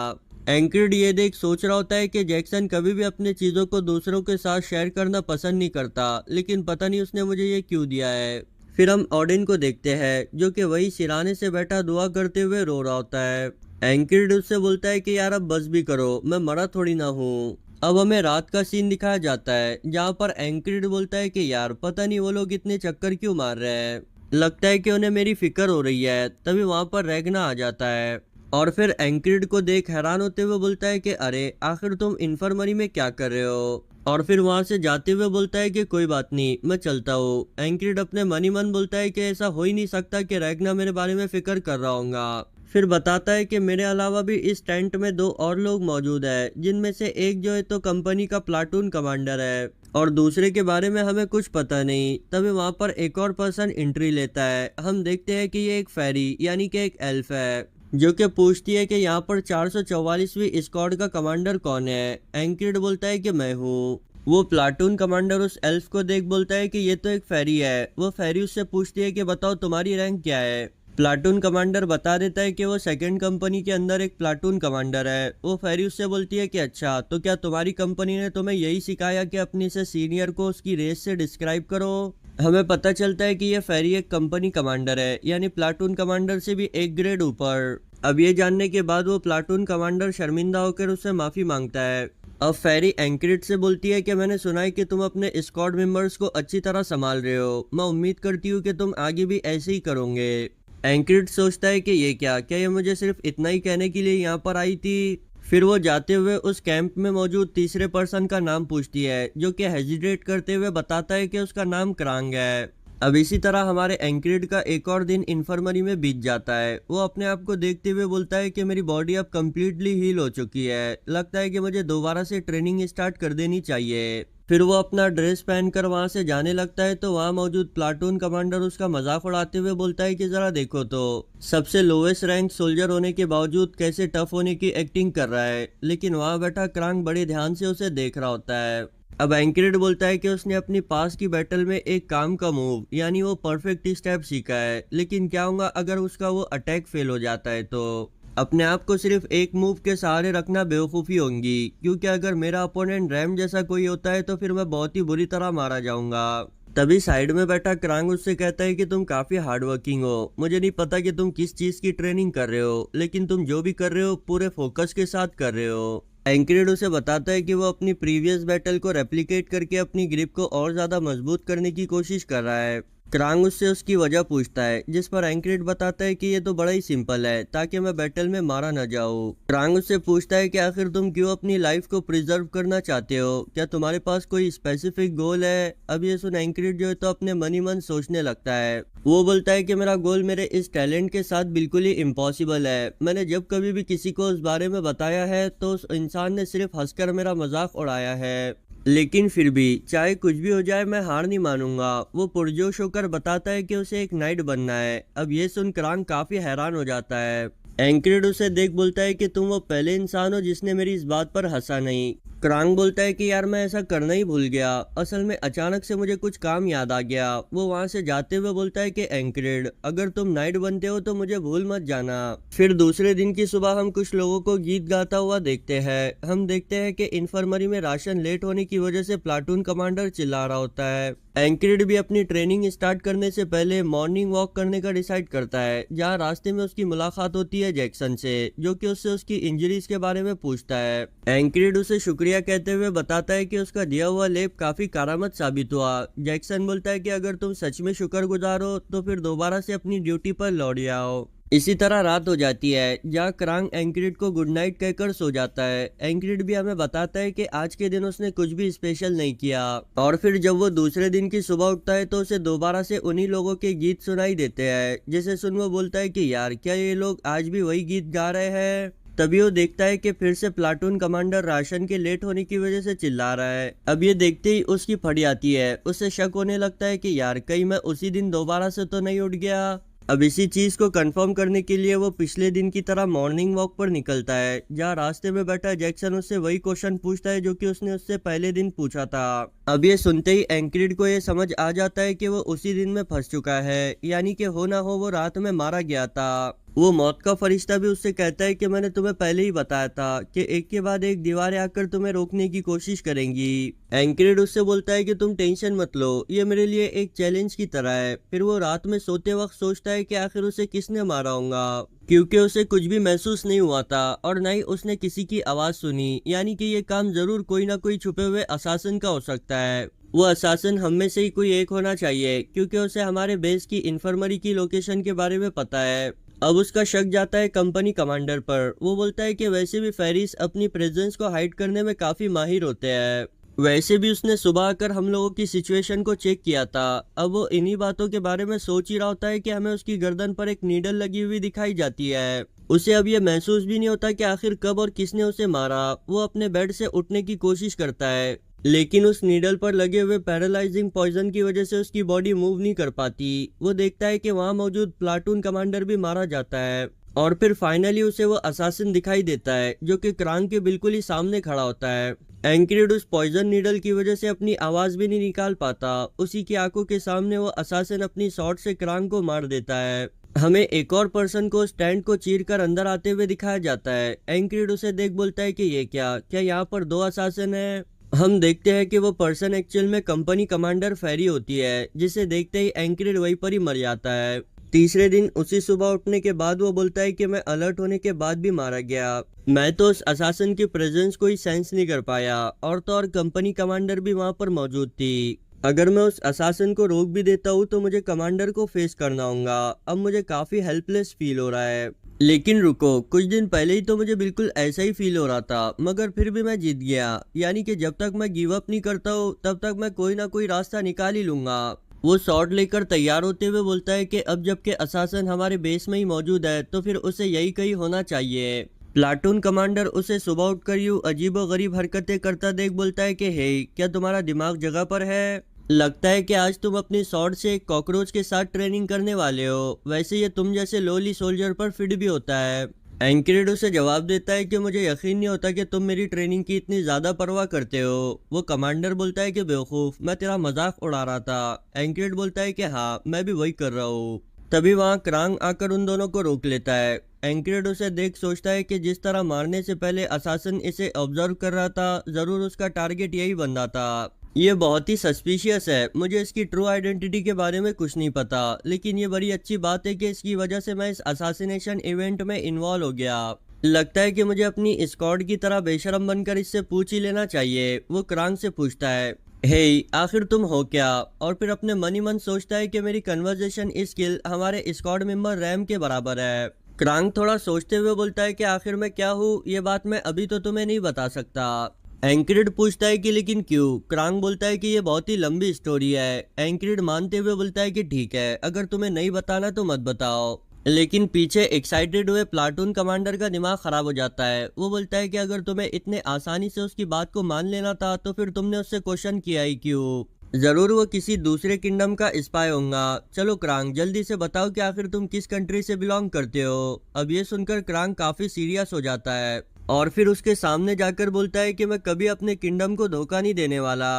Speaker 1: एंक्रिड ये देख सोच रहा होता है कि जैक्सन कभी भी अपनी चीजों को दूसरों के साथ शेयर करना पसंद नहीं करता, लेकिन पता नहीं उसने मुझे ये क्यों दिया है। फिर हम ऑडिन को देखते हैं, जो कि वही सिराने से बैठा दुआ करते हुए रो रहा होता है। एंक्रिड उससे बोलता है कि यार अब बस भी करो, मैं मरा थोड़ी ना हूँ। अब हमें रात का सीन दिखाया जाता है, जहाँ पर एंक्रिड बोलता है कि यार पता नहीं वो लोग इतने चक्कर क्यों मार रहे हैं, लगता है कि उन्हें मेरी फिक्र हो रही है। तभी वहां पर रैग्ना आ जाता है। और फिर एंक्रिड को देख हैरान होते हुए बोलता है कि अरे आखिर तुम इन्फर्मरी में क्या कर रहे हो। और फिर वहां से जाते हुए बोलता है कि कोई बात नहीं, मैं चलता हूँ। एंक्रिड अपने मन ही मन बोलता है कि ऐसा हो ही नहीं सकता कि रैग्ना मेरे बारे में फिक्र कर रहा होगा। फिर बताता है कि मेरे अलावा भी इस टेंट में 2 और लोग मौजूद है, जिनमें से एक जो है तो कंपनी का प्लाटून कमांडर है और दूसरे के बारे में हमें कुछ पता नहीं। तभी वहां पर एक और पर्सन एंट्री लेता है। हम देखते हैं कि ये एक फेरी यानी कि एक एल्फ है, जो कि पूछती है कि यहाँ पर 444वीं स्क्वाड का कमांडर कौन है। एंक्रिड बोलता है कि मैं हूँ। वो प्लाटून कमांडर उस एल्फ को देख बोलता है कि ये तो एक फेरी है। वो फेरी उससे पूछती है कि बताओ तुम्हारी रैंक क्या है। प्लाटून कमांडर बता देता है कि वो सेकंड कंपनी के अंदर एक प्लाटून कमांडर है। वो फेरी उससे बोलती है कि अच्छा, तो क्या तुम्हारी कंपनी ने तुम्हें यही सिखाया कि अपने से सीनियर को उसकी रेस से डिस्क्राइब करो। हमें पता चलता है कि ये फेरी एक कंपनी कमांडर है, यानी प्लाटून कमांडर से भी एक ग्रेड ऊपर। अब ये जानने के बाद वो प्लाटून कमांडर शर्मिंदा होकर उससे माफी मांगता है। अब फेरी एंक्रिड से बोलती है कि मैंने सुना है कि तुम अपने स्क्वाड मेंबर्स को अच्छी तरह संभाल रहे हो। मैं उम्मीद करती हूँ कि तुम आगे भी ऐसे ही करोगे। एंक्रिड सोचता है कि ये क्या ये मुझे सिर्फ इतना ही कहने के लिए यहाँ पर आई थी। फिर वो जाते हुए उस कैंप में मौजूद तीसरे पर्सन का नाम पूछती है, जो कि हेजिटेट करते हुए बताता है कि उसका नाम क्रांग है। अब इसी तरह हमारे एंक्रिड का एक और दिन इन्फर्मरी में बीत जाता है। वो अपने आप को देखते हुए बोलता है कि मेरी बॉडी अब कम्प्लीटली हील हो चुकी है, लगता है कि मुझे दोबारा से ट्रेनिंग स्टार्ट कर देनी चाहिए। फिर वो अपना ड्रेस पहनकर वहां से जाने लगता है तो वहां मौजूद प्लाटून कमांडर उसका मजाक उड़ाते हुए बोलता है कि जरा देखो तो, सबसे लोवेस्ट रैंक सोल्जर होने के बावजूद कैसे टफ होने की एक्टिंग कर रहा है। लेकिन वहां बैठा क्रांग बड़े ध्यान से उसे देख रहा होता है। अब एंक्रिड बोलता है कि उसने अपनी पास की बैटल में एक काम का मूव यानी वो परफेक्ट स्टेप सीखा है, लेकिन क्या होगा अगर उसका वो अटैक फेल हो जाता है तो। अपने आप को सिर्फ एक मूव के सहारे रखना बेवकूफ़ी होगी, क्योंकि अगर मेरा अपोनेंट रैम जैसा कोई होता है तो फिर मैं बहुत ही बुरी तरह मारा जाऊंगा। तभी साइड में बैठा क्रांग उससे कहता है कि तुम काफी हार्ड वर्किंग हो। मुझे नहीं पता कि तुम किस चीज की ट्रेनिंग कर रहे हो, लेकिन तुम जो भी कर रहे हो पूरे फोकस के साथ कर रहे हो। एंक्रिड उसे बताता है कि वो अपनी प्रीवियस बैटल को रेप्लिकेट करके अपनी ग्रिप को और ज्यादा मजबूत करने की कोशिश कर रहा है। क्रांग उससे उसकी वजह पूछता है, जिस पर एंक्रिड बताता है कि ये तो बड़ा ही सिंपल है, ताकि मैं बैटल में मारा न जाऊं। क्रांग उससे पूछता है कि आखिर तुम क्यों अपनी लाइफ को प्रिजर्व करना चाहते हो, क्या तुम्हारे पास कोई स्पेसिफिक गोल है। अब ये सुन एंक्रिड जो है तो अपने मन ही मन सोचने लगता है। वो बोलता है कि मेरा गोल मेरे इस टैलेंट के साथ बिल्कुल ही इम्पॉसिबल है। मैंने जब कभी भी किसी को उस बारे में बताया है तो उस इंसान ने सिर्फ हंसकर मेरा मजाक उड़ाया है, लेकिन फिर भी चाहे कुछ भी हो जाए मैं हार नहीं मानूंगा। वो पुरजोश होकर बताता है कि उसे एक नाइट बनना है। अब ये सुन क्रांग काफी हैरान हो जाता है। एंक्रिड उसे देख बोलता है कि तुम वो पहले इंसान हो जिसने मेरी इस बात पर हंसा नहीं। क्रांग बोलता है कि यार मैं ऐसा करना ही भूल गया, असल में अचानक से मुझे कुछ काम याद आ गया। वो वहां से जाते हुए बोलता है कि एंक्रिड अगर तुम नाइट बनते हो तो मुझे भूल मत जाना। फिर दूसरे दिन की सुबह हम कुछ लोगों को गीत गाता हुआ देखते हैं। हम देखते हैं कि इन्फर्मरी में राशन लेट होने की वजह से प्लाटून कमांडर चिल्ला रहा होता है। एंक्रिड भी अपनी ट्रेनिंग स्टार्ट करने से पहले मॉर्निंग वॉक करने का डिसाइड करता है, जहां रास्ते में उसकी मुलाकात होती है जैक्सन से, जो कि उससे उसकी इंजरीज के बारे में पूछता है। एंक्रिड उसे शुक्रिया कहते हुए बताता है कि उसका दिया हुआ लेप काफी कारामद साबित हुआ। जैक्सन बोलता है कि अगर तुम सच में शुक्रगुजार हो तो फिर दोबारा से अपनी ड्यूटी पर लौट आओ। इसी तरह रात हो जाती है, जहाँ क्रांग एंक्रिड को गुड नाइट कहकर सो जाता है। एंक्रिड भी हमें बताता है कि आज के दिन उसने कुछ भी स्पेशल नहीं किया। और फिर जब वो दूसरे दिन की सुबह उठता है तो उसे दोबारा से उन्हीं लोगों के गीत सुनाई देते हैं, जिसे सुन वो बोलता है कि यार क्या ये लोग आज भी वही गीत गा रहे हैं। तभी वो देखता है कि फिर से प्लाटून कमांडर राशन के लेट होने की वजह से चिल्ला रहा है। अब ये देखते ही उसकी फटी आती है। उसे शक होने लगता है कि यार कहीं मैं उसी दिन दोबारा से तो नहीं उठ गया। अब इसी चीज को कंफर्म करने के लिए वो पिछले दिन की तरह मॉर्निंग वॉक पर निकलता है, जहाँ रास्ते में बैठा जैक्सन उससे वही क्वेश्चन पूछता है जो कि उसने उससे पहले दिन पूछा था। अब ये सुनते ही एंक्रिड को ये समझ आ जाता है कि वो उसी दिन में फंस चुका है, यानी कि हो ना हो वो रात में मारा गया था। वो मौत का फरिश्ता भी उससे कहता है कि मैंने तुम्हें पहले ही बताया था कि एक के बाद एक दीवारें आकर तुम्हें रोकने की कोशिश करेंगी। एंक्रिड उससे बोलता है कि तुम टेंशन मत लो, ये मेरे लिए एक चैलेंज की तरह है। फिर वो रात में सोते वक्त सोचता है कि आखिर उसे किसने मारा होगा, क्योंकि उसे कुछ भी महसूस नहीं हुआ था और न ही उसने किसी की आवाज सुनी, यानी कि ये काम जरूर कोई ना कोई छुपे हुए असासिन का हो सकता है। वो असासिन हम में से ही कोई एक होना चाहिए, क्योंकि उसे हमारे बेस की इन्फर्मरी की लोकेशन के बारे में पता है। अब उसका शक जाता है कंपनी कमांडर पर। वो बोलता है कि वैसे भी फेरिस अपनी प्रेजेंस को हाइड करने में काफी माहिर होते हैं। वैसे भी उसने सुबह आकर हम लोगों की सिचुएशन को चेक किया था। अब वो इन्हीं बातों के बारे में सोच ही रहा होता है कि हमें उसकी गर्दन पर एक नीडल लगी हुई दिखाई जाती है। उसे अब ये महसूस भी नहीं होता कि आखिर कब और किसने उसे मारा। वो अपने बेड से उठने की कोशिश करता है, लेकिन उस नीडल पर लगे हुए पैरालाइजिंग पॉइजन की वजह से उसकी बॉडी मूव नहीं कर पाती। वो देखता है कि वहां मौजूद प्लाटून कमांडर भी मारा जाता है, और फिर फाइनली उसे वो असासिन दिखाई देता है जो कि क्रांग के बिल्कुल ही सामने खड़ा होता है। एंक्रिड उस पॉइजन नीडल की वजह से अपनी आवाज भी नहीं निकाल पाता। उसी की आंखों के सामने वो असासिन अपनी शॉट से क्रांग को मार देता है। हमें एक और पर्सन को स्टैंड को चीर कर अंदर आते हुए दिखाया जाता है। एंक्रिड उसे देख बोलता है कि ये क्या यहाँ पर दो असासिन है। हम देखते हैं कि वो पर्सन एक्चुअल में कंपनी कमांडर फेरी होती है, जिसे देखते ही एंक्रिड वहीं पर ही मर जाता है। तीसरे दिन उसी सुबह उठने के बाद वो बोलता है कि मैं अलर्ट होने के बाद भी मारा गया। मैं तो उस असासिन की प्रेजेंस को ही सेंस नहीं कर पाया, और तो और कंपनी कमांडर भी वहां पर मौजूद थी। अगर मैं उस असासिन को रोक भी देता हूँ तो मुझे कमांडर को फेस करना होगा। अब मुझे काफी हेल्पलेस फील हो रहा है। लेकिन रुको, कुछ दिन पहले ही तो मुझे बिल्कुल ऐसा ही फील हो रहा था, मगर फिर भी मैं जीत गया। यानी कि जब तक मैं गिव अप नहीं करता हूँ तब तक मैं कोई ना कोई रास्ता निकाल ही लूंगा। वो शॉट लेकर तैयार होते हुए बोलता है कि अब जबकि असासिन हमारे बेस में ही मौजूद है तो फिर उसे यही कहीं होना चाहिए। प्लाटून कमांडर उसे सुबह उठकर यूं अजीबोगरीब हरकतें करता देख बोलता है कि हे, क्या तुम्हारा दिमाग जगह पर है? लगता है कि आज तुम अपनी शॉट से एक कॉकरोच के साथ ट्रेनिंग करने वाले हो। वैसे ये तुम जैसे लोली सोल्जर पर फिट भी होता है। एंक्रिड उसे जवाब देता है कि मुझे यकीन नहीं होता कि तुम मेरी ट्रेनिंग की इतनी ज्यादा परवाह करते हो। वो कमांडर बोलता है कि बेवकूफ, मैं तेरा मजाक उड़ा रहा था। एंक्रिड बोलता है कि हाँ, मैं भी वही कर रहा हूँ। तभी वहाँ क्रांग आकर उन दोनों को रोक लेता है। एंक्रिड उसे देख सोचता है कि जिस तरह मारने से पहले असासिन इसे ऑब्जर्व कर रहा था, जरूर उसका टारगेट यही बंदा था। ये बहुत ही सस्पिशियस है। मुझे इसकी ट्रू आइडेंटिटी के बारे में कुछ नहीं पता, लेकिन ये बड़ी अच्छी बात है कि इसकी वजह से मैं इस असासिनेशन इवेंट में इन्वॉल्व हो गया। लगता है कि मुझे अपनी स्क्वाड की तरह बेशरम बनकर इससे पूछ ही लेना चाहिए। वो क्रांग से पूछता है, हे, आखिर तुम हो क्या? और फिर अपने मन ही मन सोचता है कि मेरी कन्वर्जेशन स्किल हमारे स्क्वाड मेंबर रैम के बराबर है। क्रांग थोड़ा सोचते हुए बोलता है कि आखिर मैं क्या हूँ, ये बात मैं अभी तो तुम्हें नहीं बता सकता। एंक्रिड पूछता है कि लेकिन क्यों? क्रांग बोलता है कि ये बहुत ही लंबी स्टोरी है। एंक्रिड मानते हुए बोलता है कि ठीक है, अगर तुम्हें नहीं बताना तो मत बताओ। लेकिन पीछे एक्साइटेड हुए प्लाटून कमांडर का दिमाग खराब हो जाता है। वो बोलता है कि अगर तुम्हें इतने आसानी से उसकी बात को मान लेना था तो फिर तुमने उससे क्वेश्चन किया ही क्यों? जरूर वो किसी दूसरे किंगडम का स्पाई होगा। चलो क्रांग, जल्दी से बताओ कि आखिर तुम किस कंट्री से बिलोंग करते हो? अब ये सुनकर क्रांग काफी सीरियस हो जाता है, और फिर उसके सामने जाकर बोलता है कि मैं कभी अपने किंगडम को धोखा नहीं देने वाला।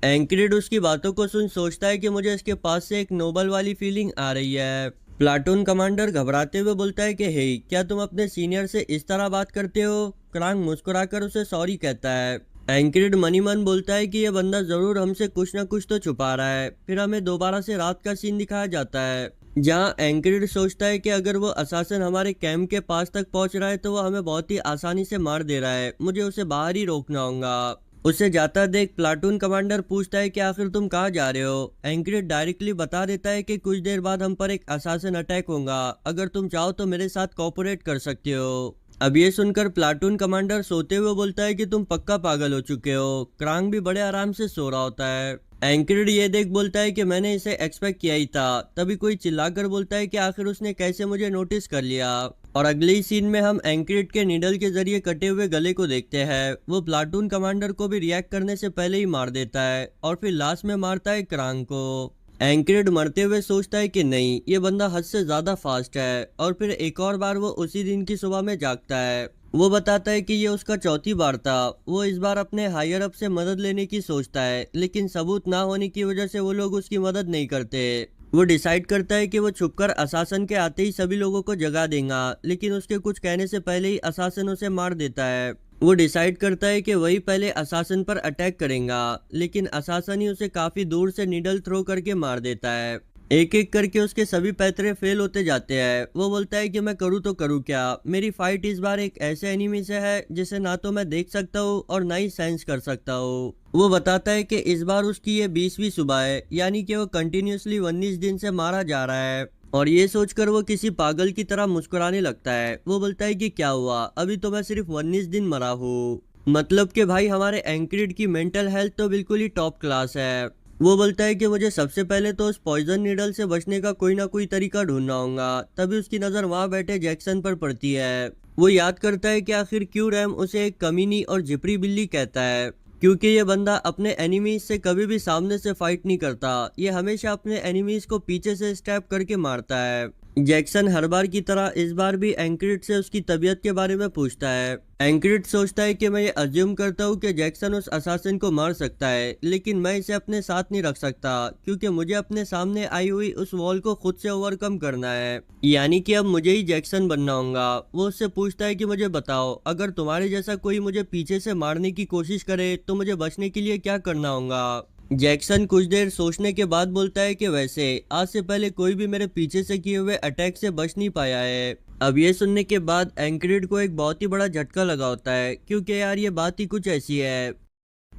Speaker 1: एंक्रिड उसकी बातों को सुन सोचता है कि मुझे इसके पास से एक नोबल वाली फीलिंग आ रही है। प्लाटून कमांडर घबराते हुए बोलता है कि हे, क्या तुम अपने सीनियर से इस तरह बात करते हो? क्रांग मुस्कुराकर उसे सॉरी कहता है। एंक्रिड मनी मन बोलता है कि यह बंदा जरूर हमसे कुछ ना कुछ तो छुपा रहा है। फिर हमें दोबारा से रात का सीन दिखाया जाता है, जहां एंक्रिड सोचता है कि अगर वो असासिन हमारे कैंप के पास तक पहुंच रहा है तो वो हमें बहुत ही आसानी से मार दे रहा है। मुझे उसे बाहर ही रोकना होगा। उसे जाता देख प्लाटून कमांडर पूछता है कि आखिर तुम कहाँ जा रहे हो? एंक्रिड डायरेक्टली बता देता है कि कुछ देर बाद हम पर एक असासिन अटैक होगा। अगर तुम चाहो तो मेरे साथ कोऑपरेट कर सकते हो। अब ये सुनकर प्लाटून कमांडर सोते हुए बोलता है कि तुम पक्का पागल हो चुके हो। क्रांग भी बड़े आराम से सो रहा होता है। एंक्रिड ये देख बोलता है कि मैंने इसे एक्सपेक्ट किया ही था। तभी कोई चिल्लाकर बोलता है कि आखिर उसने कैसे मुझे नोटिस कर लिया। और अगले ही सीन में हम एंक्रिड के नीडल के जरिए कटे हुए गले को देखते हैं। वो प्लाटून कमांडर को भी रिएक्ट करने से पहले ही मार देता है, और फिर लास्ट में मारता है क्रांग को। एंक्रिड मरते हुए सोचता है कि नहीं, ये बंदा हद से ज्यादा फास्ट है। और फिर एक और बार वो उसी दिन की सुबह में जागता है। वो बताता है कि ये उसका चौथी बार था। वो इस बार अपने हायर अप से मदद लेने की सोचता है, लेकिन सबूत ना होने की वजह से वो लोग उसकी मदद नहीं करते। वो डिसाइड करता है कि वो छुपकर असासिन के आते ही सभी लोगों को जगा देगा, लेकिन उसके कुछ कहने से पहले ही असासिन उसे मार देता है। वो डिसाइड करता है कि वही पहले असासिन पर अटैक करेगा, लेकिन असासिन ही उसे काफी दूर से नीडल थ्रो करके मार देता है। एक एक करके उसके सभी पैतरे फेल होते जाते हैं। वो बोलता है कि मैं करूँ तो करूँ क्या? मेरी फाइट इस बार एक ऐसे एनिमी से है जिसे ना तो मैं देख सकता हूँ और ना ही सेंस कर सकता हूँ। वो बताता है कि इस बार उसकी ये 20वीं सुबह है, यानी कि वो कंटिन्यूसली 19 दिन से मारा जा रहा है। और ये सोचकर वो किसी पागल की तरह मुस्कुराने लगता है। वो बोलता है कि क्या हुआ, अभी तो मैं सिर्फ 19 दिन मरा हूँ। मतलब कि भाई हमारे एंक्रिड की मेंटल हेल्थ तो बिल्कुल ही टॉप क्लास है। वो बोलता है कि मुझे सबसे पहले तो उस पॉइजन नीडल से बचने का कोई ना कोई तरीका ढूंढना होगा। तभी उसकी नज़र वहां बैठे जैक्सन पर पड़ती है। वो याद करता है कि आखिर क्यों रैम उसे एक कमीनी और जिपरी बिल्ली कहता है, क्योंकि ये बंदा अपने एनिमीज से कभी भी सामने से फाइट नहीं करता। ये हमेशा अपने एनिमीज को पीछे से स्टैप करके मारता है। जैक्सन हर बार की तरह इस बार भी एंक्रिड से उसकी तबीयत के बारे में पूछता है। एंक्रिड सोचता है कि मैं ये अज्यूम करता हूँ कि जैक्सन उस असासिन को मार सकता है, लेकिन मैं इसे अपने साथ नहीं रख सकता क्योंकि मुझे अपने सामने आई हुई उस वॉल को खुद से ओवरकम करना है। यानी कि अब मुझे ही जैक्सन बनना होगा। वो उससे पूछता है कि मुझे बताओ, अगर तुम्हारे जैसा कोई मुझे पीछे से मारने की कोशिश करे तो मुझे बचने के लिए क्या करना होगा। जैक्सन कुछ देर सोचने के बाद बोलता है कि वैसे आज से पहले कोई भी मेरे पीछे से किए हुए अटैक से बच नहीं पाया है। अब ये सुनने के बाद एंक्रिड को एक बहुत ही बड़ा झटका लगा होता है, क्योंकि यार ये बात ही कुछ ऐसी है।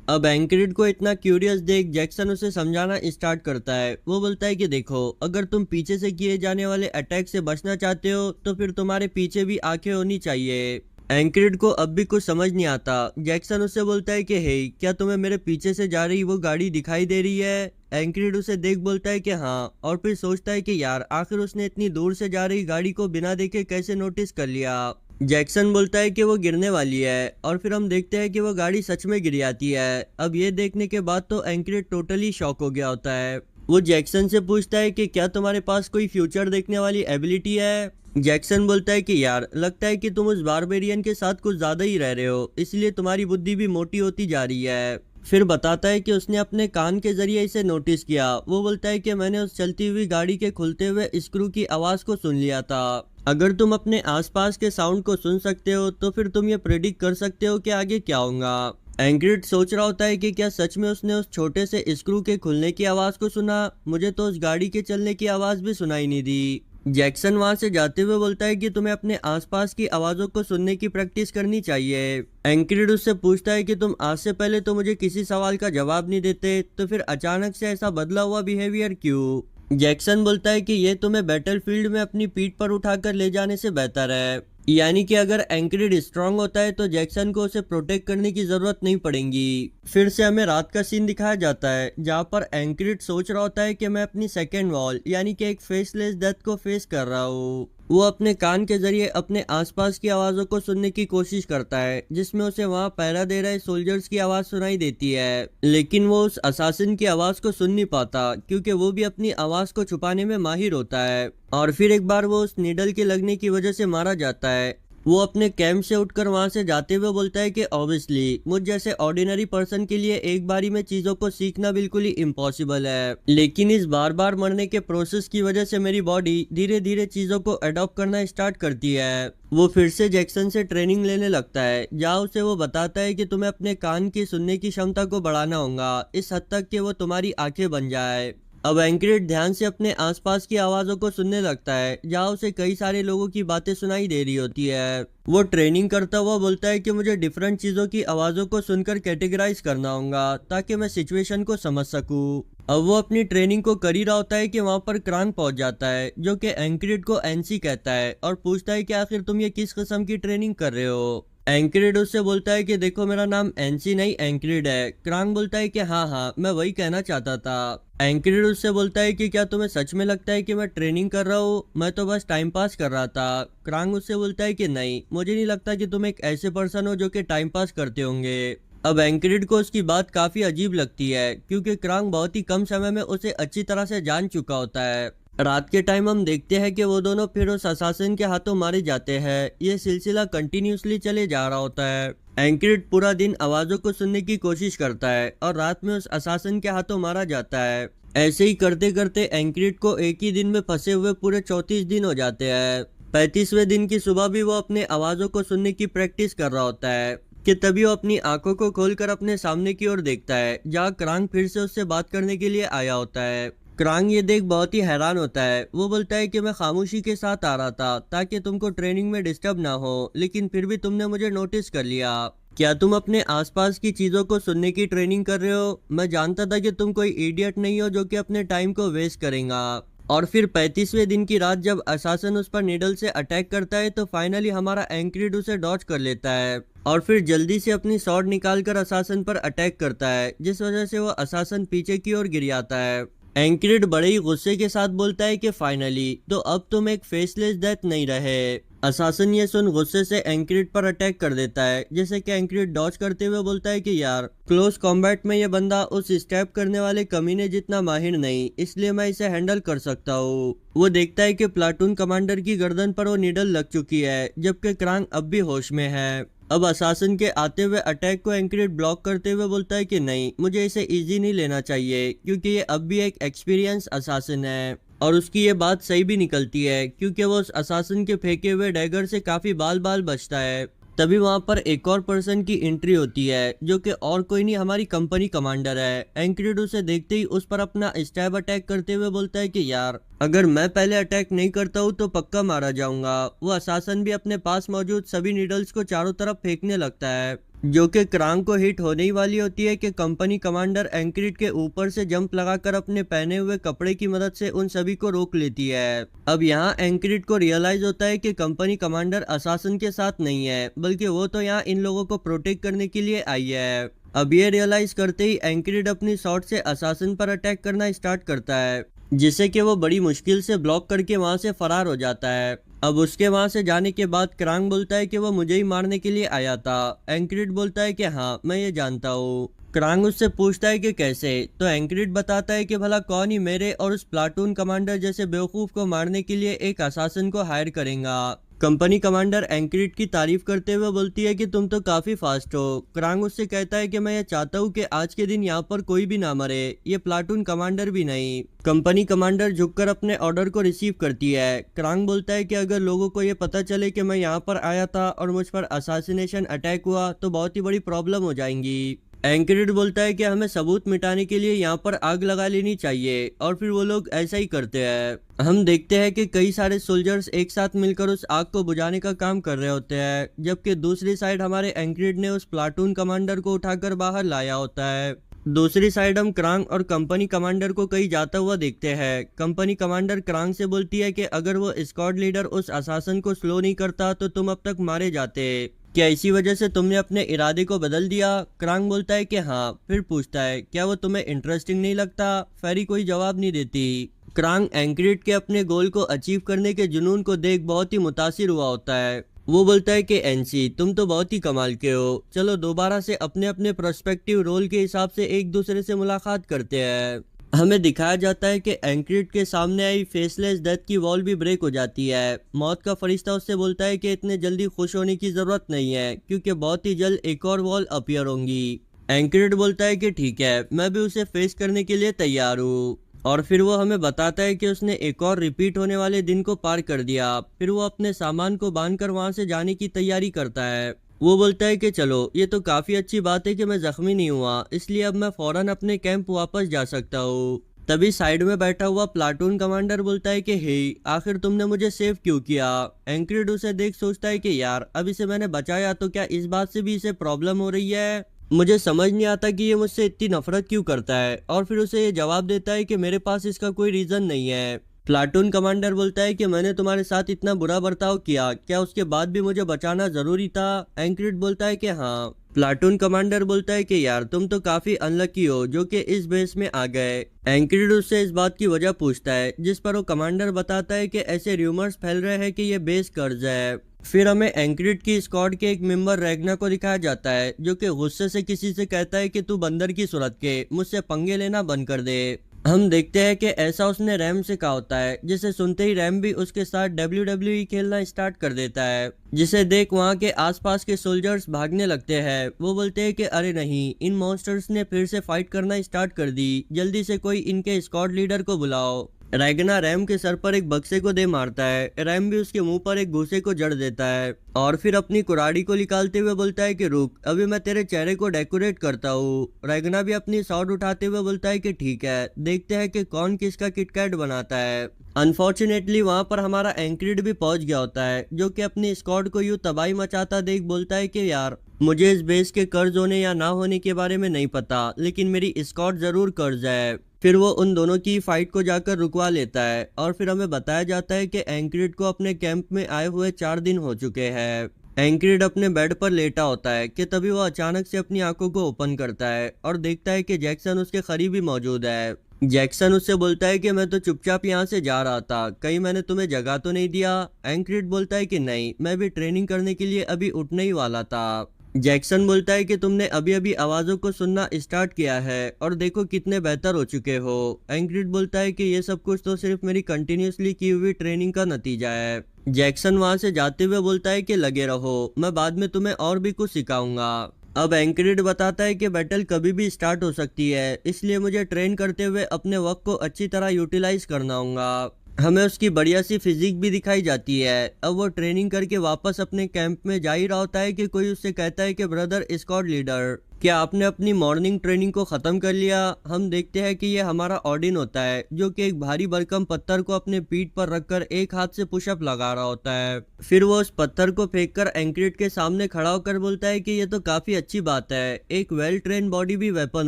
Speaker 1: अब एंक्रिड को इतना क्यूरियस देख जैक्सन उसे समझाना स्टार्ट करता है। वो बोलता है कि देखो, अगर तुम पीछे से किए जाने वाले अटैक से बचना चाहते हो तो फिर तुम्हारे पीछे भी आंखें होनी चाहिए। एंक्रिड को अब भी कुछ समझ नहीं आता। जैक्सन उससे बोलता है कि हे, क्या तुम्हें मेरे पीछे से जा रही वो गाड़ी दिखाई दे रही है। एंक्रिड उसे देख बोलता है कि हाँ, और फिर सोचता है कि यार आखिर उसने इतनी दूर से जा रही गाड़ी को बिना देखे कैसे नोटिस कर लिया। जैक्सन बोलता है कि वो गिरने वाली है, और फिर हम देखते हैं कि वो गाड़ी सच में गिर जाती है। अब ये देखने के बाद तो एंक्रिड टोटली शॉक हो गया होता है। वो जैक्सन से पूछता है कि क्या तुम्हारे पास कोई फ्यूचर देखने वाली एबिलिटी है। जैक्सन बोलता है कि यार लगता है कि तुम उस बारबेरियन के साथ कुछ ज्यादा ही रह रहे हो, इसलिए तुम्हारी बुद्धि भी मोटी होती जा रही है। फिर बताता है कि उसने अपने कान के जरिए इसे नोटिस किया। वो बोलता है कि मैंने उस चलती हुई गाड़ी के खुलते हुए स्क्रू की आवाज को सुन लिया था। अगर तुम अपने आसपास के साउंड को सुन सकते हो तो फिर तुम ये प्रेडिक्ट कर सकते हो कि आगे क्या होगा। एंग्रिड सोच रहा होता है कि क्या सच में उसने उस छोटे से स्क्रू के खुलने की आवाज को सुना। मुझे तो उस गाड़ी के चलने की आवाज भी सुनाई नहीं दी। जैक्सन वहां से जाते हुए बोलता है कि तुम्हें अपने आसपास की आवाजों को सुनने की प्रैक्टिस करनी चाहिए। एंक्रिड उससे पूछता है कि तुम आज से पहले तो मुझे किसी सवाल का जवाब नहीं देते, तो फिर अचानक से ऐसा बदला हुआ बिहेवियर क्यों। जैक्सन बोलता है कि ये तुम्हें बैटलफील्ड में अपनी पीठ पर उठाकर ले जाने से बेहतर है। यानी कि अगर एंक्रिड स्ट्रांग होता है तो जैक्सन को उसे प्रोटेक्ट करने की जरूरत नहीं पड़ेगी। फिर से हमें रात का सीन दिखाया जाता है, जहाँ पर एंक्रिड सोच रहा होता है कि मैं अपनी सेकेंड वॉल यानी कि एक फेसलेस डेथ को फेस कर रहा हूँ। वो अपने कान के जरिए अपने आसपास की आवाजों को सुनने की कोशिश करता है, जिसमें उसे वहां पहरा दे रहे सोल्जर्स की आवाज सुनाई देती है, लेकिन वो उस असासिन की आवाज को सुन नहीं पाता क्योंकि वो भी अपनी आवाज को छुपाने में माहिर होता है। और फिर एक बार वो उस नीडल के लगने की वजह से मारा जाता है। वो अपने कैंप से उठकर वहां से जाते हुए बोलता है कि ऑब्वियसली मुझ जैसे ऑर्डिनरी पर्सन के लिए एक बारी में चीजों को सीखना बिल्कुल ही इम्पॉसिबल है, लेकिन इस बार बार मरने के प्रोसेस की वजह से मेरी बॉडी धीरे धीरे चीजों को अडॉप्ट करना स्टार्ट करती है। वो फिर से जैक्सन से ट्रेनिंग लेने लगता है, जहाँ उसे वो बताता है कि तुम्हें अपने कान की सुनने की क्षमता को बढ़ाना होगा, इस हद तक कि वो तुम्हारी आंखें बन जाए। अब एंक्रिड ध्यान से अपने आसपास की आवाजों को सुनने लगता है, जहाँ उसे कई सारे लोगों की बातें सुनाई दे रही होती है। वो ट्रेनिंग करता हुआ बोलता है कि मुझे डिफरेंट चीजों की आवाजों को सुनकर कैटेगराइज करना होगा ताकि मैं सिचुएशन को समझ सकूं। अब वो अपनी ट्रेनिंग को कर ही रहा होता है कि वहां पर क्रांग पहुंच जाता है, जो कि एंक्रिड को एनसी कहता है और पूछता है कि आखिर तुम ये किस किस्म की ट्रेनिंग कर रहे हो। एंक्रिड उससे बोलता है कि देखो, मेरा नाम एनसी नहीं एंक्रिड है। क्रांग बोलता है कि हाँ हाँ, मैं वही कहना चाहता था। एंक्रिड उससे बोलता है कि क्या तुम्हें सच में लगता है कि मैं ट्रेनिंग कर रहा हूँ, मैं तो बस टाइम पास कर रहा था। क्रांग उससे बोलता है कि नहीं, मुझे नहीं लगता कि तुम एक ऐसे पर्सन हो जो कि टाइम पास करते होंगे। अब एंक्रिड को उसकी बात काफी अजीब लगती है, क्योंकि क्रांग बहुत ही कम समय में उसे अच्छी तरह से जान चुका होता है। रात के टाइम हम देखते हैं कि वो दोनों फिर उस असासिन के हाथों मारे जाते हैं। ये सिलसिला कंटिन्यूसली चले जा रहा होता है। एंक्रिड पूरा दिन आवाजों को सुनने की कोशिश करता है और रात में उस असासिन के हाथों मारा जाता है। ऐसे ही करते करते एंक्रिड को एक ही दिन में फंसे हुए पूरे 34 दिन हो जाते हैं। 35वें दिन की सुबह भी वो अपने आवाजों को सुनने की प्रैक्टिस कर रहा होता है कि तभी वो अपनी आंखों को खोलकर अपने सामने की ओर देखता है, जहाँ क्रांग फिर से उससे बात करने के लिए आया होता है। क्रांग ये देख बहुत ही हैरान होता है। वो बोलता है कि मैं खामोशी के साथ आ रहा था ताकि तुमको ट्रेनिंग में डिस्टर्ब ना हो, लेकिन फिर भी तुमने मुझे नोटिस कर लिया। क्या तुम अपने आसपास की चीजों को सुनने की ट्रेनिंग कर रहे हो? मैं जानता था कि तुम कोई इडियट नहीं हो जो कि अपने टाइम को वेस्ट करेगा। और फिर 35वें दिन की रात जब असासन उस पर नीडल से अटैक करता है तो फाइनली हमारा एंक्रिड उसे डॉज कर लेता है और फिर जल्दी से अपनी स्वॉर्ड निकालकर असासन पर अटैक करता है, जिस वजह से वो असासन पीछे की ओर गिर जाता है। एंक्रिड बड़े ही गुस्से के साथ बोलता है कि फाइनली तो अब तुम एक फेसलेस डेथ नहीं रहे। असासन ये सुन गुस्से से एंक्रिड पर अटैक कर देता है, जैसे कि एंक्रिड डॉज करते हुए बोलता है कि यार क्लोज कॉम्बैट में ये बंदा उस स्टैप करने वाले कमीने जितना माहिर नहीं, इसलिए मैं इसे हैंडल कर सकता हूँ। वो देखता है कि प्लाटून कमांडर की गर्दन पर वो नीडल लग चुकी है, जबकि क्रांग अब भी होश में है। अब असासन के आते हुए अटैक को एंक्रिड ब्लॉक करते हुए बोलता है कि नहीं, मुझे इसे इजी नहीं लेना चाहिए क्योंकि ये अब भी एक एक्सपीरियंस असासन है। और उसकी ये बात सही भी निकलती है क्योंकि वो उस असासन के फेंके हुए डैगर से काफी बाल बाल बचता है। तभी वहां पर एक और पर्सन की एंट्री होती है जो कि और कोई नहीं हमारी कंपनी कमांडर है। एंक्रिड उसे देखते ही उस पर अपना स्टैब अटैक करते हुए बोलता है कि यार अगर मैं पहले अटैक नहीं करता हूँ तो पक्का मारा जाऊंगा। वो असासन भी अपने पास मौजूद सभी नीडल्स को चारों तरफ फेंकने लगता है, जो कि क्रांग को हिट होने ही वाली होती है कि कंपनी कमांडर एंक्रिड के ऊपर से जंप लगाकर अपने पहने हुए कपड़े की मदद से उन सभी को रोक लेती है। अब यहाँ एंक्रिड को रियलाइज होता है कि कंपनी कमांडर असासन के साथ नहीं है, बल्कि वो तो यहाँ इन लोगों को प्रोटेक्ट करने के लिए आई है। अब ये रियलाइज करते ही एंक्रिड अपनी शॉट से असासन पर अटैक करना स्टार्ट करता है, जिसे कि वो बड़ी मुश्किल से ब्लॉक करके वहां से फरार हो जाता है। अब उसके वहां से जाने के बाद क्रांग बोलता है कि वो मुझे ही मारने के लिए आया था। एंक्रिड बोलता है कि हाँ मैं ये जानता हूँ। क्रांग उससे पूछता है कि कैसे, तो एंक्रिड बताता है कि भला कौन ही मेरे और उस प्लाटून कमांडर जैसे बेवकूफ को मारने के लिए एक असासन को हायर करेगा। कंपनी कमांडर एंक्रिड की तारीफ करते हुए बोलती है कि तुम तो काफी फास्ट हो। क्रांग उससे कहता है कि मैं ये चाहता हूँ कि आज के दिन यहाँ पर कोई भी ना मरे, ये प्लाटून कमांडर भी नहीं। कंपनी कमांडर झुककर अपने ऑर्डर को रिसीव करती है। क्रांग बोलता है कि अगर लोगों को ये पता चले कि मैं यहाँ पर आया था और मुझ पर असासिनेशन अटैक हुआ तो बहुत ही बड़ी प्रॉब्लम हो जाएंगी। एंक्रिड बोलता है कि हमें सबूत मिटाने के लिए यहाँ पर आग लगा लेनी चाहिए और फिर वो लोग ऐसा ही करते हैं। हम देखते हैं कि कई सारे सोल्जर्स एक साथ मिलकर उस आग को बुझाने का काम कर रहे होते हैं, जबकि दूसरी साइड हमारे एंक्रिड ने उस प्लाटून कमांडर को उठाकर बाहर लाया होता है। दूसरी साइड हम क्रांग और कंपनी कमांडर को कहीं जाता हुआ देखते हैं। कंपनी कमांडर क्रांग से बोलती है कि अगर वो स्क्वाड लीडर उस असासन को स्लो नहीं करता तो तुम अब तक मारे जाते, क्या इसी वजह से तुमने अपने इरादे को बदल दिया? क्रांग बोलता है कि हाँ। फिर पूछता है क्या वो तुम्हें इंटरेस्टिंग नहीं लगता? फेरी कोई जवाब नहीं देती। क्रांग एंक्रिड के अपने गोल को अचीव करने के जुनून को देख बहुत ही मुतासिर हुआ होता है। वो बोलता है कि एनसी तुम तो बहुत ही कमाल के हो, चलो दोबारा से अपने अपने प्रोस्पेक्टिव रोल के हिसाब से एक दूसरे से मुलाकात करते हैं। हमें दिखाया जाता है कि एंक्रिड के सामने आई फेसलेस डेथ की वॉल भी ब्रेक हो जाती है। मौत का फरिश्ता उससे बोलता है कि इतने जल्दी खुश होने की जरूरत नहीं है क्योंकि बहुत ही जल्द एक और वॉल अपीयर होंगी। एंक्रिड बोलता है कि ठीक है, मैं भी उसे फेस करने के लिए तैयार हूँ। और फिर वो हमें बताता है कि उसने एक और रिपीट होने वाले दिन को पार कर दिया। फिर वो अपने सामान को बांधकर वहां से जाने की तैयारी करता है। वो बोलता है कि चलो ये तो काफी अच्छी बात है कि मैं जख्मी नहीं हुआ, इसलिए अब मैं फौरन अपने कैंप वापस जा सकता हूँ। तभी साइड में बैठा हुआ प्लाटून कमांडर बोलता है कि हे, आखिर तुमने मुझे सेव क्यों किया? एंक्रिड उसे देख सोचता है कि यार अब इसे मैंने बचाया तो क्या इस बात से भी इसे प्रॉब्लम हो रही है? मुझे समझ नहीं आता कि ये मुझसे इतनी नफरत क्यों करता है। और फिर उसे ये जवाब देता है कि मेरे पास इसका कोई रीजन नहीं है। प्लाटून कमांडर बोलता है कि मैंने तुम्हारे साथ इतना बुरा बर्ताव किया, क्या उसके बाद भी मुझे बचाना जरूरी था? एंक्रिड बोलता है कि हाँ। प्लाटून कमांडर बोलता है कि यार तुम तो काफी अनलकी हो जो कि इस बेस में आ गए। एंक्रिड उससे इस बात की वजह पूछता है, जिस पर वो कमांडर बताता है कि ऐसे र्यूमर्स फैल रहे हैं कि ये बेस कर्ज है। फिर हमें एंक्रिड की स्क्वाड के एक मेंबर रैग्ना को दिखाया जाता है, जो कि गुस्से से किसी से कहता है कि तू बंदर की सूरत के मुझसे पंगे लेना बंद कर दे। हम देखते हैं कि ऐसा उसने रैम से कहा होता है, जिसे सुनते ही रैम भी उसके साथ WWE खेलना स्टार्ट कर देता है। जिसे देख वहां के आसपास के सोल्जर्स भागने लगते हैं। वो बोलते हैं कि अरे नहीं, इन मॉन्स्टर्स ने फिर से फाइट करना स्टार्ट कर दी, जल्दी से कोई इनके स्क्वाड लीडर को बुलाओ। रैगना रैम के सर पर एक बक्से को दे मारता है। रैम भी उसके मुंह पर एक घूसे को जड़ देता है और फिर अपनी कुराड़ी को निकालते हुए बोलता है कि रुक, अभी मैं तेरे चेहरे को डेकोरेट करता हूँ। रैगना भी अपनी शॉट उठाते हुए बोलता है कि ठीक है, देखते हैं कि कौन किसका किटकैट बनाता है। अनफॉर्चुनेटली वहां पर हमारा एंक्रिड भी पहुंच गया होता है, जो कि अपनी स्क्वाड को यूं तबाही मचाता देख बोलता है कि यार मुझे इस बेस के कर्ज होने या ना होने के बारे में नहीं पता, लेकिन मेरी स्क्वाड जरूर कर्ज है। फिर वो उन दोनों की फाइट को जाकर रुकवा लेता है और फिर हमें बताया जाता है कि एंक्रिड को अपने कैंप में आए हुए 4 दिन हो चुके हैं। एंक्रिड अपने बेड पर लेटा होता है कि तभी वो अचानक से अपनी आंखों को ओपन करता है और देखता है कि जैक्सन उसके करीब ही मौजूद है। जैक्सन उससे बोलता है कि मैं तो चुपचाप यहाँ से जा रहा था, कहीं मैंने तुम्हें जगह तो नहीं दिया। एंक्रिड बोलता है कि नहीं, मैं भी ट्रेनिंग करने के लिए अभी उठने ही वाला था। जैक्सन बोलता है कि तुमने अभी अभी आवाजों को सुनना स्टार्ट किया है और देखो कितने बेहतर हो चुके हो। एंक्रिड बोलता है कि ये सब कुछ तो सिर्फ मेरी कंटिन्यूसली की हुई ट्रेनिंग का नतीजा है। जैक्सन वहां से जाते हुए बोलता है कि लगे रहो, मैं बाद में तुम्हें और भी कुछ सिखाऊंगा। अब एंक्रिड बताता है कि बैटल कभी भी स्टार्ट हो सकती है, इसलिए मुझे ट्रेन करते हुए अपने वक्त को अच्छी तरह यूटिलाइज करना होगा। हमें उसकी बढ़िया सी फिजिक भी दिखाई जाती है। अब वो ट्रेनिंग करके वापस अपने कैंप में जा ही रहा होता है कि कोई उससे कहता है कि ब्रदर स्क्वाड लीडर, क्या आपने अपनी मॉर्निंग ट्रेनिंग को खत्म कर लिया? हम देखते हैं कि ये हमारा ऑडिन होता है जो कि एक भारी भरकम पत्थर को अपने पीठ पर रखकर एक हाथ से पुशअप लगा रहा होता है। फिर वो उस पत्थर को फेंककर एंक्रिड के सामने खड़ा होकर बोलता है कि ये तो काफी अच्छी बात है, एक वेल ट्रेन बॉडी भी वेपन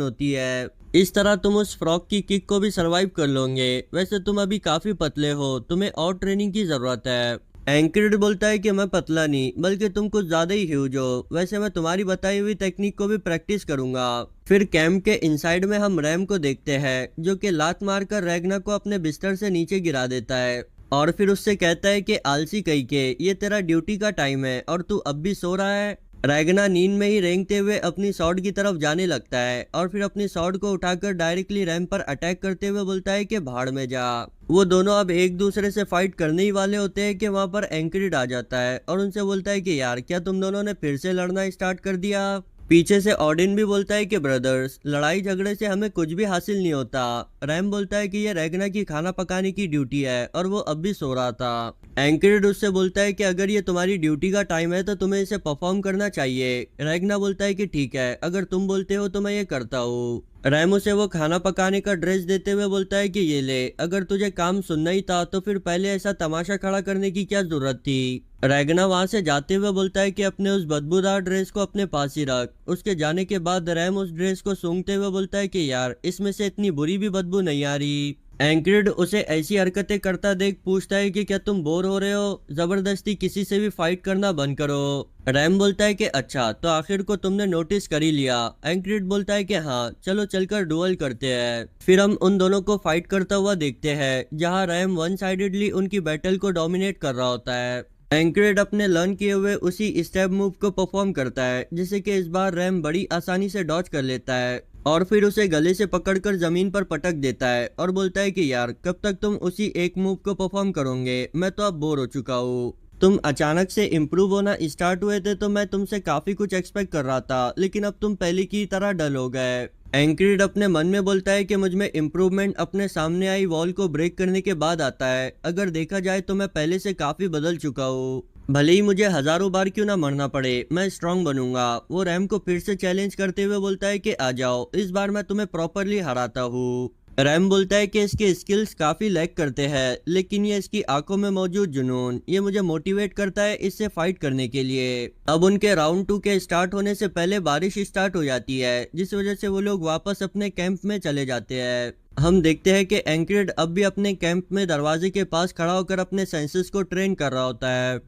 Speaker 1: होती है, इस तरह तुम उस फ्रॉग की किक को भी सरवाइव कर लोगे। वैसे तुम अभी काफी पतले हो, तुम्हें और ट्रेनिंग की जरूरत है। एंक्रिड बोलता है कि मैं पतला नहीं बल्कि तुम कुछ ज्यादा ही ह्यूज हो, वैसे मैं तुम्हारी बताई हुई टेक्निक को भी प्रैक्टिस करूंगा। फिर कैंप के इनसाइड में हम रैम को देखते हैं जो कि लात मारकर रैगना को अपने बिस्तर से नीचे गिरा देता है और फिर उससे कहता है कि आलसी कहीं के, ये तेरा ड्यूटी का टाइम है और तू अब भी सो रहा है। रैगना नींद में ही रेंगते हुए अपनी सॉर्ड की तरफ जाने लगता है और फिर अपनी सॉर्ड को उठाकर डायरेक्टली रैम पर अटैक करते हुए बोलता है कि भाड़ में जा। वो दोनों अब एक दूसरे से फाइट करने ही वाले होते हैं कि वहां पर एंक्रिड आ जाता है और उनसे बोलता है कि यार क्या तुम दोनों ने फिर से लड़ना स्टार्ट कर दिया? पीछे से ऑडिन भी बोलता है कि ब्रदर्स, लड़ाई झगड़े से हमें कुछ भी हासिल नहीं होता। रैम बोलता है कि ये रैगना की खाना पकाने की ड्यूटी है और वो अब भी सो रहा था। एंक्रिड उससे बोलता है कि अगर ये तुम्हारी ड्यूटी का टाइम है तो तुम्हें इसे परफॉर्म करना चाहिए। रैगना बोलता है कि ठीक है, अगर तुम बोलते हो तो मैं ये करता हूँ। रैम उसे वो खाना पकाने का ड्रेस देते हुए बोलता है कि ये ले, अगर तुझे काम सुनना ही था तो फिर पहले ऐसा तमाशा खड़ा करने की क्या जरूरत थी। रैगना वहां से जाते हुए बोलता है कि अपने उस बदबूदार ड्रेस को अपने पास ही रख। उसके जाने के बाद रैम उस ड्रेस को सूंघते हुए बोलता है कि यार इसमें से इतनी बुरी भी बदबू नहीं आ रही। एंक्रिड उसे ऐसी हरकतें करता देख पूछता है कि क्या तुम बोर हो रहे हो? जबरदस्ती किसी से भी फाइट करना बंद करो। रैम बोलता है कि अच्छा, तो आखिर को तुमने नोटिस कर ही लिया। एंक्रिड बोलता है कि हाँ, चलो चलकर डुअल करते हैं। फिर हम उन दोनों को फाइट करता हुआ देखते हैं जहाँ रैम वन साइडेडली उनकी बैटल को डोमिनेट कर रहा होता है। एंक्रिड अपने लर्न किए हुए उसी स्टेप मूव को परफॉर्म करता है जिसे कि इस बार रैम बड़ी आसानी से डॉच कर लेता है और फिर उसे गले से पकड़कर जमीन पर पटक देता है और बोलता है कि यार कब तक तुम उसी एक मूव को परफॉर्म करोगे, मैं तो अब बोर हो चुका हूँ। तुम अचानक से इम्प्रूव होना स्टार्ट हुए थे तो मैं तुमसे काफी कुछ एक्सपेक्ट कर रहा था, लेकिन अब तुम पहले की तरह डल हो गए। एंक्रिड अपने मन में बोलता है कि मुझ में इम्प्रूवमेंट अपने सामने आई वॉल को ब्रेक करने के बाद आता है। अगर देखा जाए तो मैं पहले से काफी बदल चुका हूँ, भले ही मुझे हजारों बार क्यों ना मरना पड़े, मैं स्ट्रांग बनूंगा। वो रैम को फिर से चैलेंज करते हुए बोलता है कि आ जाओ, इस बार मैं तुम्हें प्रॉपरली हराता हूँ। रैम बोलता है कि इसके स्किल्स काफी लैक करते हैं, लेकिन ये इसकी आंखों में मौजूद जुनून, ये मुझे मोटिवेट करता है इससे फाइट करने के लिए। अब उनके राउंड 2 के स्टार्ट होने से पहले बारिश स्टार्ट हो जाती है, जिस वजह से वो लोग वापस अपने कैंप में चले जाते हैं। हम देखते हैं कि एंक्रिड अब भी अपने कैंप में दरवाजे के पास खड़ा होकर अपने सेंसेस को ट्रेन कर रहा होता है।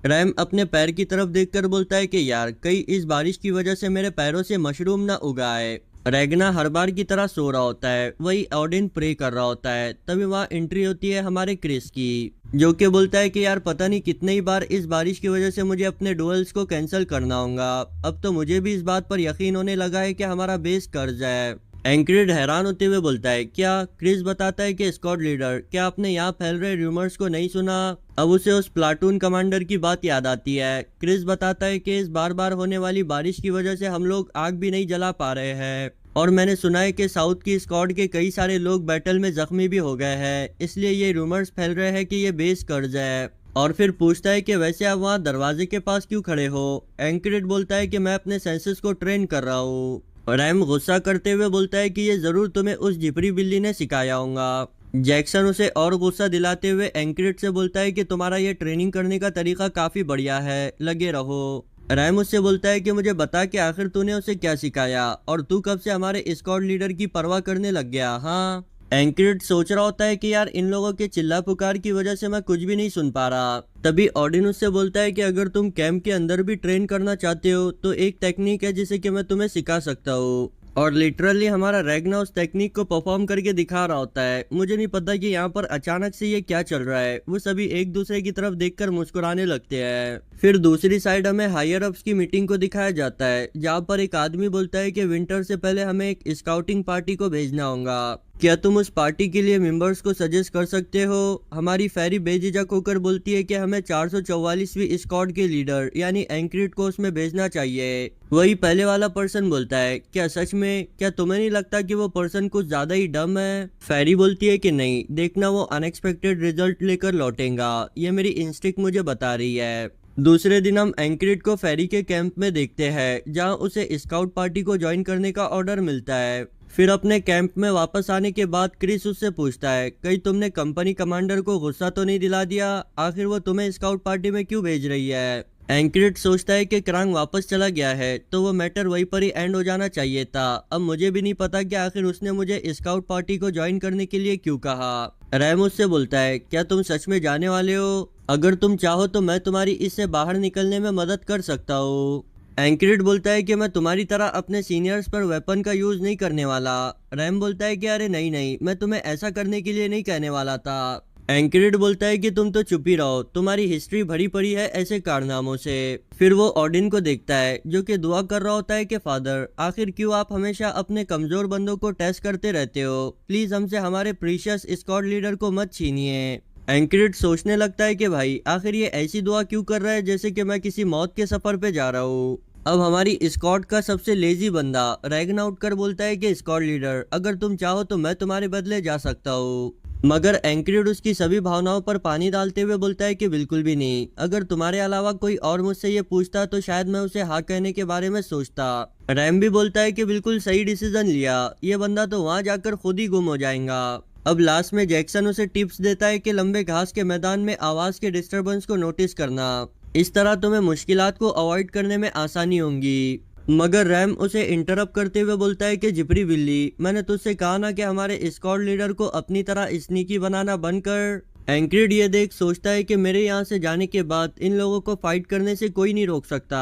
Speaker 1: रैम अपने पैर की तरफ देखकर बोलता है कि यार कहीं इस बारिश की वजह से मेरे पैरों से मशरूम ना उगाए। रैगना हर बार की तरह सो रहा होता है, वही ऑडिन प्रे कर रहा होता है। तभी वहाँ एंट्री होती है हमारे क्रिस की, जो कि बोलता है कि यार पता नहीं कितने ही बार इस बारिश की वजह से मुझे अपने डुएल्स को कैंसिल करना होगा। अब तो मुझे भी इस बात पर यकीन होने लगा है कि हमारा बेस कर्ज है। एंक्रिड हैरान होते हुए बोलता है क्या? क्रिस बताता है कि स्क्वाड लीडर, क्या आपने यहाँ फैल रहे रूमर्स को नहीं सुना? अब उसे उस प्लाटून कमांडर की बात याद आती है। क्रिस बताता है कि इस बार बार होने वाली बारिश की वजह से हम लोग आग भी नहीं जला पा रहे हैं और मैंने सुना है कि साउथ की स्क्वाड के कई सारे लोग बैटल में जख्मी भी हो गए हैं, इसलिए ये रूमर्स फैल रहे हैं कि ये बेस कर्ज है। और फिर पूछता है कि वैसे आप वहाँ दरवाजे के पास क्यों खड़े हो? एंक्रिड बोलता है कि मैं अपने सेंसेस को ट्रेन कर रहा हूँ। रैम गुस्सा करते हुए बोलता है कि ये जरूर तुम्हें उस जिपरी बिल्ली ने सिखाया होगा। जैक्सन उसे और गुस्सा दिलाते हुए एंक्रिड से बोलता है कि तुम्हारा ये ट्रेनिंग करने का तरीका काफी बढ़िया है, लगे रहो। रैम उससे बोलता है कि मुझे बता कि आखिर तूने उसे क्या सिखाया और तू कब से हमारे स्क्वाड लीडर की परवाह करने लग गया। हाँ, एंक्रिड सोच रहा होता है कि यार इन लोगों के चिल्ला पुकार की वजह से मैं कुछ भी नहीं सुन पा रहा। तभी ऑडिन उससे बोलता है कि अगर तुम कैंप के अंदर भी ट्रेन करना चाहते हो तो एक टेक्निक है जिसे कि मैं तुम्हें सिखा सकता हूँ। और लिटरली हमारा रैग्ना उस टेक्निक को परफॉर्म करके दिखा रहा होता है। मुझे नहीं पता कि यहाँ पर अचानक से ये क्या चल रहा है। वो सभी एक दूसरे की तरफ देखकर मुस्कुराने लगते हैं। फिर दूसरी साइड हमें हायर अप्स की मीटिंग को दिखाया जाता है, जहाँ पर एक आदमी बोलता है कि विंटर से पहले हमें एक स्काउटिंग पार्टी को भेजना होगा। क्या तुम उस पार्टी के लिए मेंबर्स को सजेस्ट कर सकते हो? हमारी फेरी बेझिझक होकर बोलती है कि हमें 444वीं स्क्वाड के लीडर यानी एंक्रिड को उसमें भेजना चाहिए। वही पहले वाला पर्सन बोलता है, क्या सच में? क्या तुम्हें नहीं लगता कि वो पर्सन कुछ ज्यादा ही डम है? फेरी बोलती है कि नहीं, देखना वो अनएक्सपेक्टेड रिजल्ट लेकर लौटेगा, ये मेरी इंस्टिंक्ट मुझे बता रही है। दूसरे दिन हम एंक्रिड को फेरी के कैंप में देखते हैं, जहां उसे स्काउट पार्टी को ज्वाइन करने का ऑर्डर मिलता है। फिर अपने कैंप में वापस आने के बाद क्रिस उससे पूछता है, कहीं तुमने कंपनी कमांडर को गुस्सा तो नहीं दिला दिया? आखिर वो तुम्हें स्काउट पार्टी में क्यों भेज रही है? एंक्रिड सोचता है कि क्रांग वापस चला गया है तो वो मैटर वहीं पर ही एंड हो जाना चाहिए था। अब मुझे भी नहीं पता कि आखिर उसने मुझे स्काउट पार्टी को ज्वाइन करने के लिए क्यों कहा। रैम उससे बोलता है, क्या तुम सच में जाने वाले हो? अगर तुम चाहो तो मैं तुम्हारी इससे बाहर निकलने में मदद कर सकता हूँ। एंक्रिड बोलता है कि मैं तुम्हारी तरह अपने सीनियर्स पर वेपन का यूज नहीं करने वाला। रैम बोलता है कि अरे नहीं नहीं, मैं तुम्हें ऐसा करने के लिए नहीं कहने वाला था। एंक्रिड बोलता है कि तुम तो चुप ही रहो, तुम्हारी हिस्ट्री भरी पड़ी है ऐसे कारनामों से। फिर वो ऑडिन को देखता है जो कि दुआ कर रहा होता है कि फादर, आखिर क्यों आप हमेशा अपने कमजोर बंदों को टेस्ट करते रहते हो? प्लीज हमसे हमारे प्रीशियस स्क्वाड लीडर को मत छीनिए। एंक्रिड सोचने लगता है कि भाई आखिर ये ऐसी दुआ क्यों कर रहा है जैसे कि मैं किसी मौत के सफर पे जा रहा हूँ। अब हमारी स्क्वाड का सबसे लेजी बंदा रैगन आउट कर बोलता है कि स्क्वाड लीडर, अगर तुम चाहो तो मैं तुम्हारे बदले जा सकता हूँ। मगर एंक्रिड उसकी सभी भावनाओं पर पानी डालते हुए बोलता है कि बिल्कुल भी नहीं। अगर तुम्हारे अलावा कोई और मुझसे ये पूछता तो शायद मैं उसे हाँ कहने के बारे में सोचता। रैम भी बोलता है कि बिल्कुल सही डिसीजन लिया, ये बंदा तो वहां जाकर खुद ही गुम हो जाएगा। अब लास्ट में जैक्सन उसे टिप्स देता है कि लंबे घास के मैदान में आवाज के डिस्टरबेंस को नोटिस करना, इस तरह तुम्हें मुश्किलात को अवॉइड करने में आसानी होगी। मगर रैम उसे इंटरप्ट करते हुए बोलता है कि जिपरी बिल्ली, मैंने तुझसे कहा ना कि हमारे स्क्वाड लीडर को अपनी तरह स्नीकी बनाना बंद कर। एंक्रिड ये देख सोचता है कि मेरे यहाँ से जाने के बाद इन लोगों को फाइट करने से कोई नहीं रोक सकता।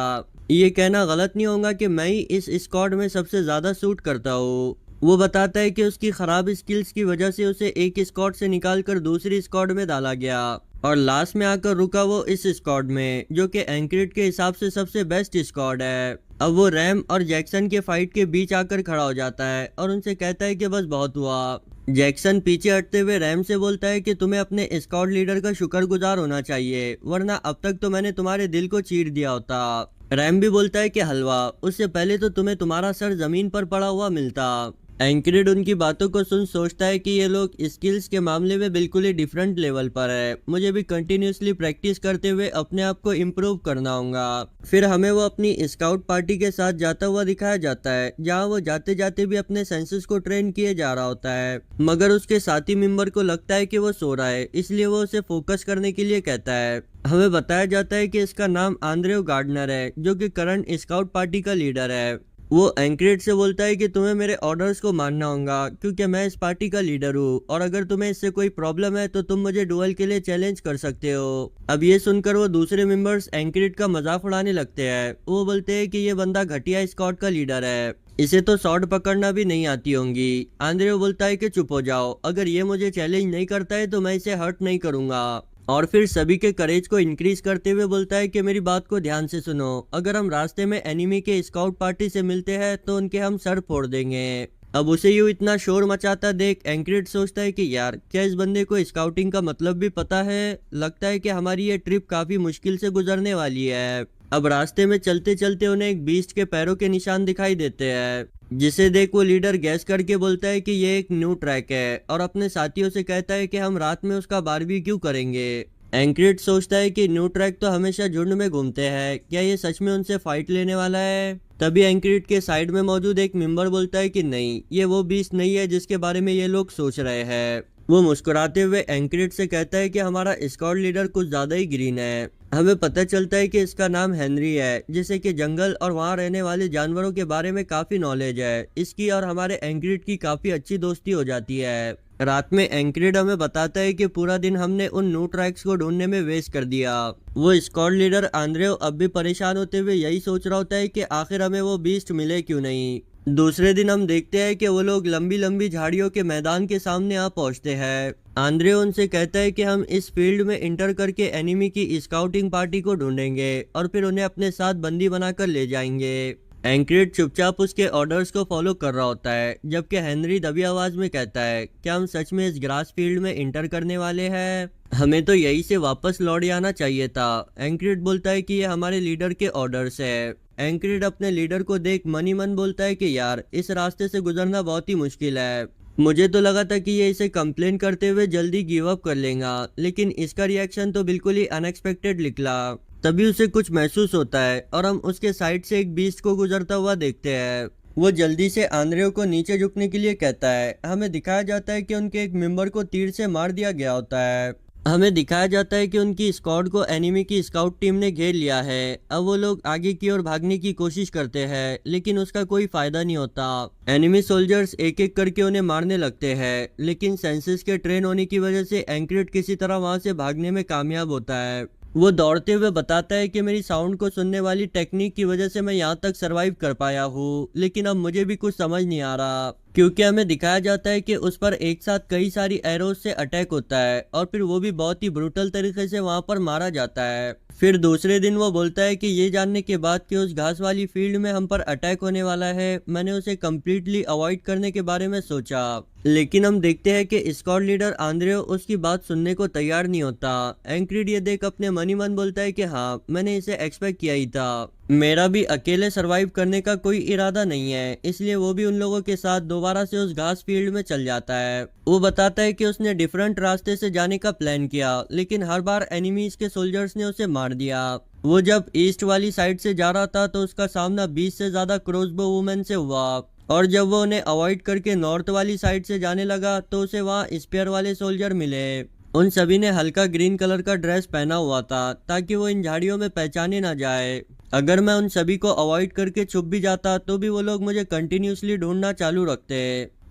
Speaker 1: ये कहना गलत नहीं होगा कि मैं ही इस स्क्वाड में सबसे ज्यादा सूट करता हूँ। वो बताता है कि उसकी खराब स्किल्स की वजह से उसे एक स्क्वाड से निकालकर दूसरी स्क्वाड में डाला गया और लास्ट में आकर रुका वो इस स्क्वाड में, जो कि एंक्रिड के हिसाब से सबसे बेस्ट स्क्वाड है। अब वो रैम और जैक्सन के फाइट के बीच आकर खड़ा हो जाता है और उनसे कहता है कि बस बहुत हुआ। जैक्सन पीछे हटते हुए रैम से बोलता है कि तुम्हें अपने स्क्वाड लीडर का शुक्रगुजार होना चाहिए, वरना अब तक तो मैंने तुम्हारे दिल को चीर दिया होता। रैम भी बोलता है कि हलवा, उससे पहले तो तुम्हें तुम्हारा सर जमीन पर पड़ा हुआ मिलता। एंक्रिड उनकी बातों को सुन सोचता है कि ये लोग स्किल्स के मामले में बिल्कुल ही डिफरेंट लेवल पर है। मुझे भी कंटिन्यूसली प्रैक्टिस करते हुए अपने आप को इम्प्रूव करना होगा। फिर हमें वो अपनी स्काउट पार्टी के साथ जाता हुआ दिखाया जाता है, जहां वो जाते जाते भी अपने सेंसेस को ट्रेन किए जा रहा होता है। मगर उसके साथी मेंबर को लगता है कि वो सो रहा है, इसलिए वो उसे फोकस करने के लिए कहता है। हमें बताया जाता है कि इसका नाम आंद्रेव गार्डनर है, जो कि करंट स्काउट पार्टी का लीडर है। वो एंक्रिड से बोलता है कि तुम्हें मेरे ऑर्डर्स को मानना होगा, क्योंकि मैं इस पार्टी का लीडर हूँ और अगर तुम्हें इससे कोई प्रॉब्लम है तो तुम मुझे डुएल के लिए चैलेंज कर सकते हो। अब ये सुनकर वो दूसरे मेंबर्स एंक्रिड का मजाक उड़ाने लगते हैं। वो बोलते हैं कि ये बंदा घटिया स्क्वाड का लीडर है, इसे तो शॉट पकड़ना भी नहीं आती होंगी। आंद्रेव बोलता है कि चुप हो जाओ, अगर ये मुझे चैलेंज नहीं करता है तो मैं इसे हर्ट नहीं करूंगा। और फिर सभी के करेज को इंक्रीज करते हुए बोलता है कि मेरी बात को ध्यान से सुनो, अगर हम रास्ते में एनिमी के स्काउट पार्टी से मिलते हैं तो उनके हम सर फोड़ देंगे। अब उसे यूं इतना शोर मचाता देख एंक्रिड सोचता है कि यार क्या इस बंदे को स्काउटिंग का मतलब भी पता है? लगता है कि हमारी ये ट्रिप काफी मुश्किल से गुजरने वाली है। अब रास्ते में चलते चलते उन्हें एक बीस्ट के पैरों के निशान दिखाई देते हैं, जिसे देख वो लीडर गैस करके बोलता है कि ये एक न्यू ट्रैक है और अपने साथियों से कहता है कि हम रात में उसका बारबेक्यू करेंगे। एंक्रिड सोचता है कि न्यू ट्रैक तो हमेशा झुंड में घूमते हैं, क्या ये सच में उनसे फाइट लेने वाला है? तभी एंक्रिड के साइड में मौजूद एक मेंबर बोलता है कि नहीं, ये वो बीस्ट नहीं है जिसके बारे में ये लोग सोच रहे हैं। वो मुस्कुराते हुए एंक्रिड से कहता है कि हमारा स्क्वाड लीडर कुछ ज्यादा ही ग्रीन है, हमें पता चलता है कि इसका नाम हेनरी है, जिसे कि जंगल और वहाँ रहने वाले जानवरों के बारे में काफी नॉलेज है। इसकी और हमारे एंक्रिड की काफी अच्छी दोस्ती हो जाती है। रात में एंक्रिड हमें बताता है कि पूरा दिन हमने उन न्यू ट्रैक्स को ढूंढने में वेस्ट कर दिया। वो स्क्वाड लीडर आंद्रेव अब भी परेशान होते हुए यही सोच रहा होता है कि आखिर हमें वो बीस्ट मिले क्यों नहीं। दूसरे दिन हम देखते हैं कि वो लोग लंबी लंबी झाड़ियों के मैदान के सामने आ पहुंचते हैं। आंद्रे उनसे कहता है कि हम इस फील्ड में इंटर करके एनिमी की स्काउटिंग पार्टी को ढूंढेंगे और फिर उन्हें अपने साथ बंदी बनाकर ले जाएंगे। एंक्रिड चुपचाप उसके ऑर्डर्स को फॉलो कर रहा होता है, जबकि हेनरी दबी आवाज में कहता है, क्या हम सच में इस ग्रास फील्ड में इंटर करने वाले हैं? हमें तो यही से वापस लौट आना चाहिए था। एंक्रिड बोलता है कि ये हमारे लीडर के ऑर्डर्स है। एंक्रिड अपने लीडर को देख मन ही मन बोलता है कि यार, इस रास्ते से गुजरना बहुत ही मुश्किल है। मुझे तो लगा था कि ये इसे कंप्लेन करते हुए जल्दी गिव अप कर लेगा, लेकिन इसका रिएक्शन तो बिल्कुल ही अनएक्सपेक्टेड निकला। तभी उसे कुछ महसूस होता है और हम उसके साइड से एक बीस्ट को गुजरता हुआ देखते हैं। वो जल्दी से आंद्रेव को नीचे झुकने के लिए कहता है। हमें दिखाया जाता है कि उनके एक मेंबर को तीर से मार दिया गया होता है। हमें दिखाया जाता है कि उनकी स्क्वाड को एनिमी की स्काउट टीम ने घेर लिया है। अब वो लोग आगे की ओर भागने की कोशिश करते हैं, लेकिन उसका कोई फायदा नहीं होता। एनिमी सोल्जर्स एक एक करके उन्हें मारने लगते हैं, लेकिन सेंसेस के ट्रेन होने की वजह से एंक्रिड किसी तरह वहां से भागने में कामयाब होता है। वो दौड़ते हुए बताता है कि मेरी साउंड को सुनने वाली टेक्निक की वजह से मैं यहाँ तक सरवाइव कर पाया हूँ, लेकिन अब मुझे भी कुछ समझ नहीं आ रहा, क्योंकि हमें दिखाया जाता है कि उस पर एक साथ कई सारी एरोज से अटैक होता है और फिर वो भी बहुत ही ब्रूटल तरीके से वहां पर मारा जाता है। फिर दूसरे दिन वो बोलता है कि ये जानने के बाद कि उस घास वाली फील्ड में हम पर अटैक होने वाला है, मैंने उसे कम्प्लीटली अवॉइड करने के बारे में सोचा। लेकिन हम देखते हैं कि स्क्वाड लीडर आंद्रेव उसकी बात सुनने को तैयार नहीं होता। एंक्रिड ये देख अपने मन ही मन बोलता है कि हाँ, मैंने इसे एक्सपेक्ट किया ही था। मेरा भी अकेले सरवाइव करने का कोई इरादा नहीं है, इसलिए वो भी उन लोगों के साथ दोबारा से उस घास फील्ड में चल जाता है। वो बताता है कि उसने डिफरेंट रास्ते से जाने का प्लान किया, लेकिन हर बार एनिमीज के सोल्जर्स ने उसे मार दिया। वो जब ईस्ट वाली साइड से जा रहा था तो उसका सामना 20 से ज्यादा क्रॉसबो वुमेन से हुआ, और जब वो उन्हें अवॉइड करके नॉर्थ वाली साइड से जाने लगा तो उसे वहाँ स्पेयर वाले सोल्जर मिले। उन सभी ने हल्का ग्रीन कलर का ड्रेस पहना हुआ था ताकि वो इन झाड़ियों में पहचाने ना जाए। अगर मैं उन सभी को अवॉइड करके छुप भी जाता तो भी वो लोग मुझे कंटिन्यूसली ढूंढना चालू रखते।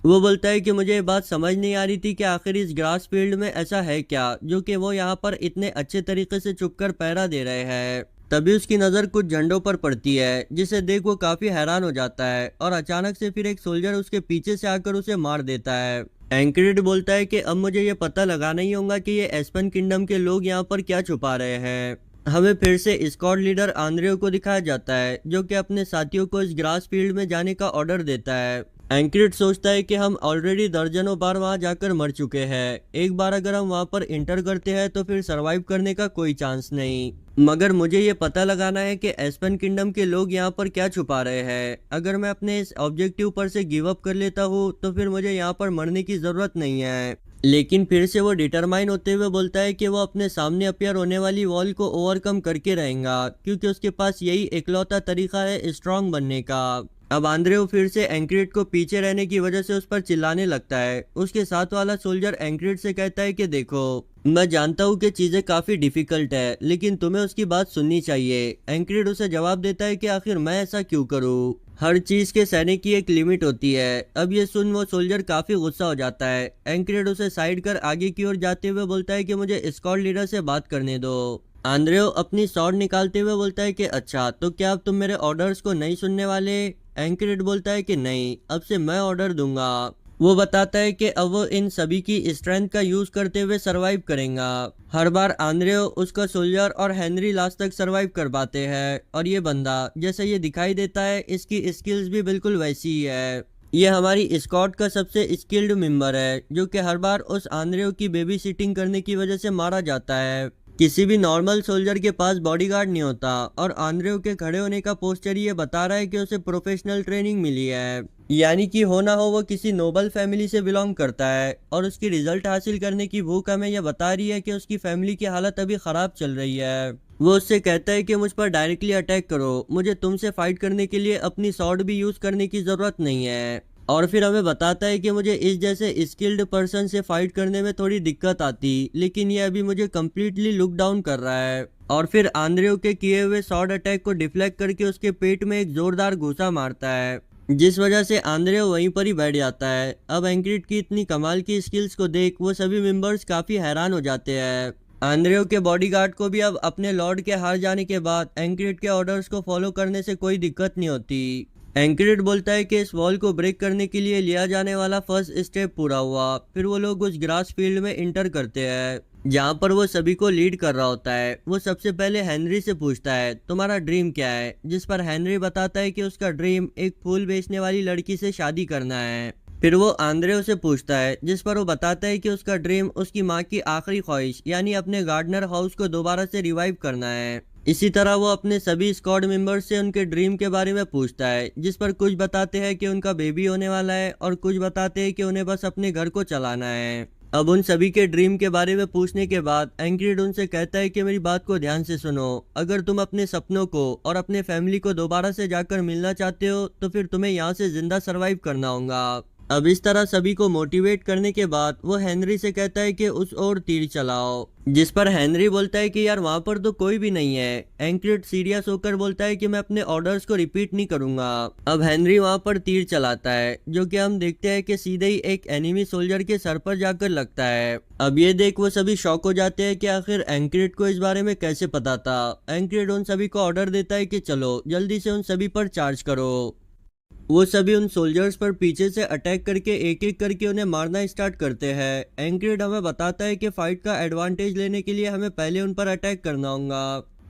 Speaker 1: वो बोलता है कि मुझे ये बात समझ नहीं आ रही थी कि आखिर इस ग्रास फील्ड में ऐसा है क्या जो कि वो यहाँ पर इतने अच्छे तरीके से छुपकर पहरा दे रहे हैं। तभी उसकी नजर कुछ झंडों पर पड़ती है, जिसे देख वो काफी हैरान हो जाता है और अचानक से फिर एक सोल्जर उसके पीछे से आकर उसे मार देता है। एंक्रिड बोलता है कि अब मुझे ये पता लगाना ही होगा कि ये एस्पेन किंगडम के लोग यहाँ पर क्या छुपा रहे हैं। हमें फिर से स्क्वाड लीडर आंद्रेव को दिखाया जाता है, जो कि अपने साथियों को इस ग्रास फील्ड में जाने का ऑर्डर देता है। एंक्रिड सोचता है कि हम ऑलरेडी दर्जनों बार वहां जाकर मर चुके हैं, एक बार अगर हम वहां पर इंटर करते हैं तो फिर सरवाइव करने का कोई चांस नहीं। मगर मुझे ये पता लगाना है कि एस्पेन किंगडम के लोग यहाँ पर क्या छुपा रहे हैं। अगर मैं अपने इस ऑब्जेक्टिव पर से गिव अप कर लेता हूँ तो फिर मुझे यहाँ पर मरने की जरूरत नहीं है। लेकिन फिर से वो डिटरमाइन होते हुए बोलता है कि वो अपने सामने अपियर होने वाली वॉल को ओवरकम करके रहेगा, क्योंकि उसके पास यही इकलौता तरीका है स्ट्रांग बनने का। अब आंद्रेव फिर से एंक्रिड को पीछे रहने की वजह से उस पर चिल्लाने लगता है। उसके साथ वाला सोल्जर एंक्रिड से कहता है कि देखो, मैं जानता हूँ कि चीजें काफी डिफिकल्ट है, लेकिन तुम्हें उसकी बात सुननी चाहिए। एंक्रिड उसे जवाब देता है कि आखिर मैं ऐसा क्यों करूँ, हर चीज के सहने की एक लिमिट होती है। अब ये सुन वो सोल्जर काफी गुस्सा हो जाता है। एंक्रिड उसे साइड कर आगे की ओर जाते हुए बोलता है कि मुझे स्क्वाड लीडर से बात करने दो। आंद्रेव अपनी स्वॉर्ड निकालते हुए बोलता है कि अच्छा, तो क्या अब तुम मेरे ऑर्डर्स को नहीं सुनने वाले? एंक्रिड बोलता है कि नहीं, अब से मैं ऑर्डर दूंगा। वो बताता है कि अब वो इन सभी की स्ट्रेंथ का यूज करते हुए सरवाइव करेगा। हर बार आंद्रेव, उसका सोल्जर और हेनरी लास्ट तक सरवाइव कर पाते हैं, और ये बंदा जैसा ये दिखाई देता है इसकी स्किल्स भी बिल्कुल वैसी ही है। ये हमारी स्क्वाड का सबसे स्किल्ड मेंबर है, जो कि हर बार उस आंद्रेव की बेबी सिटिंग करने की वजह से मारा जाता है। किसी भी नॉर्मल सोल्जर के पास बॉडीगार्ड नहीं होता, और आंद्रेव के खड़े होने का पोस्टर ये बता रहा है कि उसे प्रोफेशनल ट्रेनिंग मिली है, यानी कि हो ना हो वो किसी नोबल फैमिली से बिलोंग करता है। और उसकी रिजल्ट हासिल करने की भूख हमें यह बता रही है कि उसकी फैमिली की हालत अभी खराब चल रही है। वो उससे कहता है कि मुझ पर डायरेक्टली अटैक करो, मुझे तुमसे फाइट करने के लिए अपनी स्वॉर्ड भी यूज करने की जरूरत नहीं है। और फिर हमें बताता है कि मुझे इस जैसे स्किल्ड पर्सन से फाइट करने में थोड़ी दिक्कत आती, लेकिन ये अभी मुझे कम्प्लीटली लुक डाउन कर रहा है। और फिर आंद्रेव के किए हुए शॉर्ट अटैक को डिफ्लेक्ट करके उसके पेट में एक जोरदार घूसा मारता है, जिस वजह से आंद्रेव वहीं पर ही बैठ जाता है। अब एंक्रिड की इतनी कमाल की स्किल्स को देख वो सभी मेंबर्स काफी हैरान हो जाते हैं। आंद्रेव के बॉडीगार्ड को भी अब अपने लॉर्ड के हार जाने के बाद एंक्रिड के ऑर्डर्स को फॉलो करने से कोई दिक्कत नहीं होती। एंक्रिड बोलता है कि इस वॉल को ब्रेक करने के लिए लिया जाने वाला फर्स्ट स्टेप पूरा हुआ। फिर वो लोग उस ग्रास फील्ड में इंटर करते हैं जहाँ पर वो सभी को लीड कर रहा होता है। वो सबसे पहले हेनरी से पूछता है तुम्हारा ड्रीम क्या है, जिस पर हेनरी बताता है कि उसका ड्रीम एक फूल बेचने वाली लड़की से शादी करना है। फिर वो आंद्रेव से पूछता है, जिस पर वो बताता है कि उसका ड्रीम उसकी माँ की आखिरी ख्वाहिश यानी अपने गार्डनर हाउस को दोबारा से रिवाइव करना है। इसी तरह वो अपने सभी स्क्वाड मेंबर्स से उनके ड्रीम के बारे में पूछता है, जिस पर कुछ बताते हैं कि उनका बेबी होने वाला है और कुछ बताते हैं कि उन्हें बस अपने घर को चलाना है। अब उन सभी के ड्रीम के बारे में पूछने के बाद एंक्रिड उनसे कहता है कि मेरी बात को ध्यान से सुनो, अगर तुम अपने सपनों को और अपने फैमिली को दोबारा से जाकर मिलना चाहते हो तो फिर तुम्हें यहाँ से जिंदा सरवाइव करना होगा। अब इस तरह सभी को मोटिवेट करने के बाद वो हेनरी से कहता है कि उस ओर तीर चलाओ, जिस पर हेनरी बोलता है कि यार वहां पर तो कोई भी नहीं है। एंक्रिड सीरियस होकर बोलता है कि मैं अपने ऑर्डर्स को रिपीट नहीं करूंगा। अब हेनरी वहां पर तीर चलाता है, जो कि हम देखते हैं कि सीधे ही एक एनिमी सोल्जर के सर पर जाकर लगता है। अब ये देख वो सभी शॉक हो जाते हैं कि आखिर एंक्रिड को इस बारे में कैसे पता था। एंक्रिड उन सभी को ऑर्डर देता है कि चलो जल्दी से उन सभी पर चार्ज करो। वो सभी उन सोल्जर्स पर पीछे से अटैक करके एक एक करके उन्हें मारना स्टार्ट करते हैं। एंक्रिड हमें बताता है कि फाइट का एडवांटेज लेने के लिए हमें पहले उन पर अटैक करना होगा।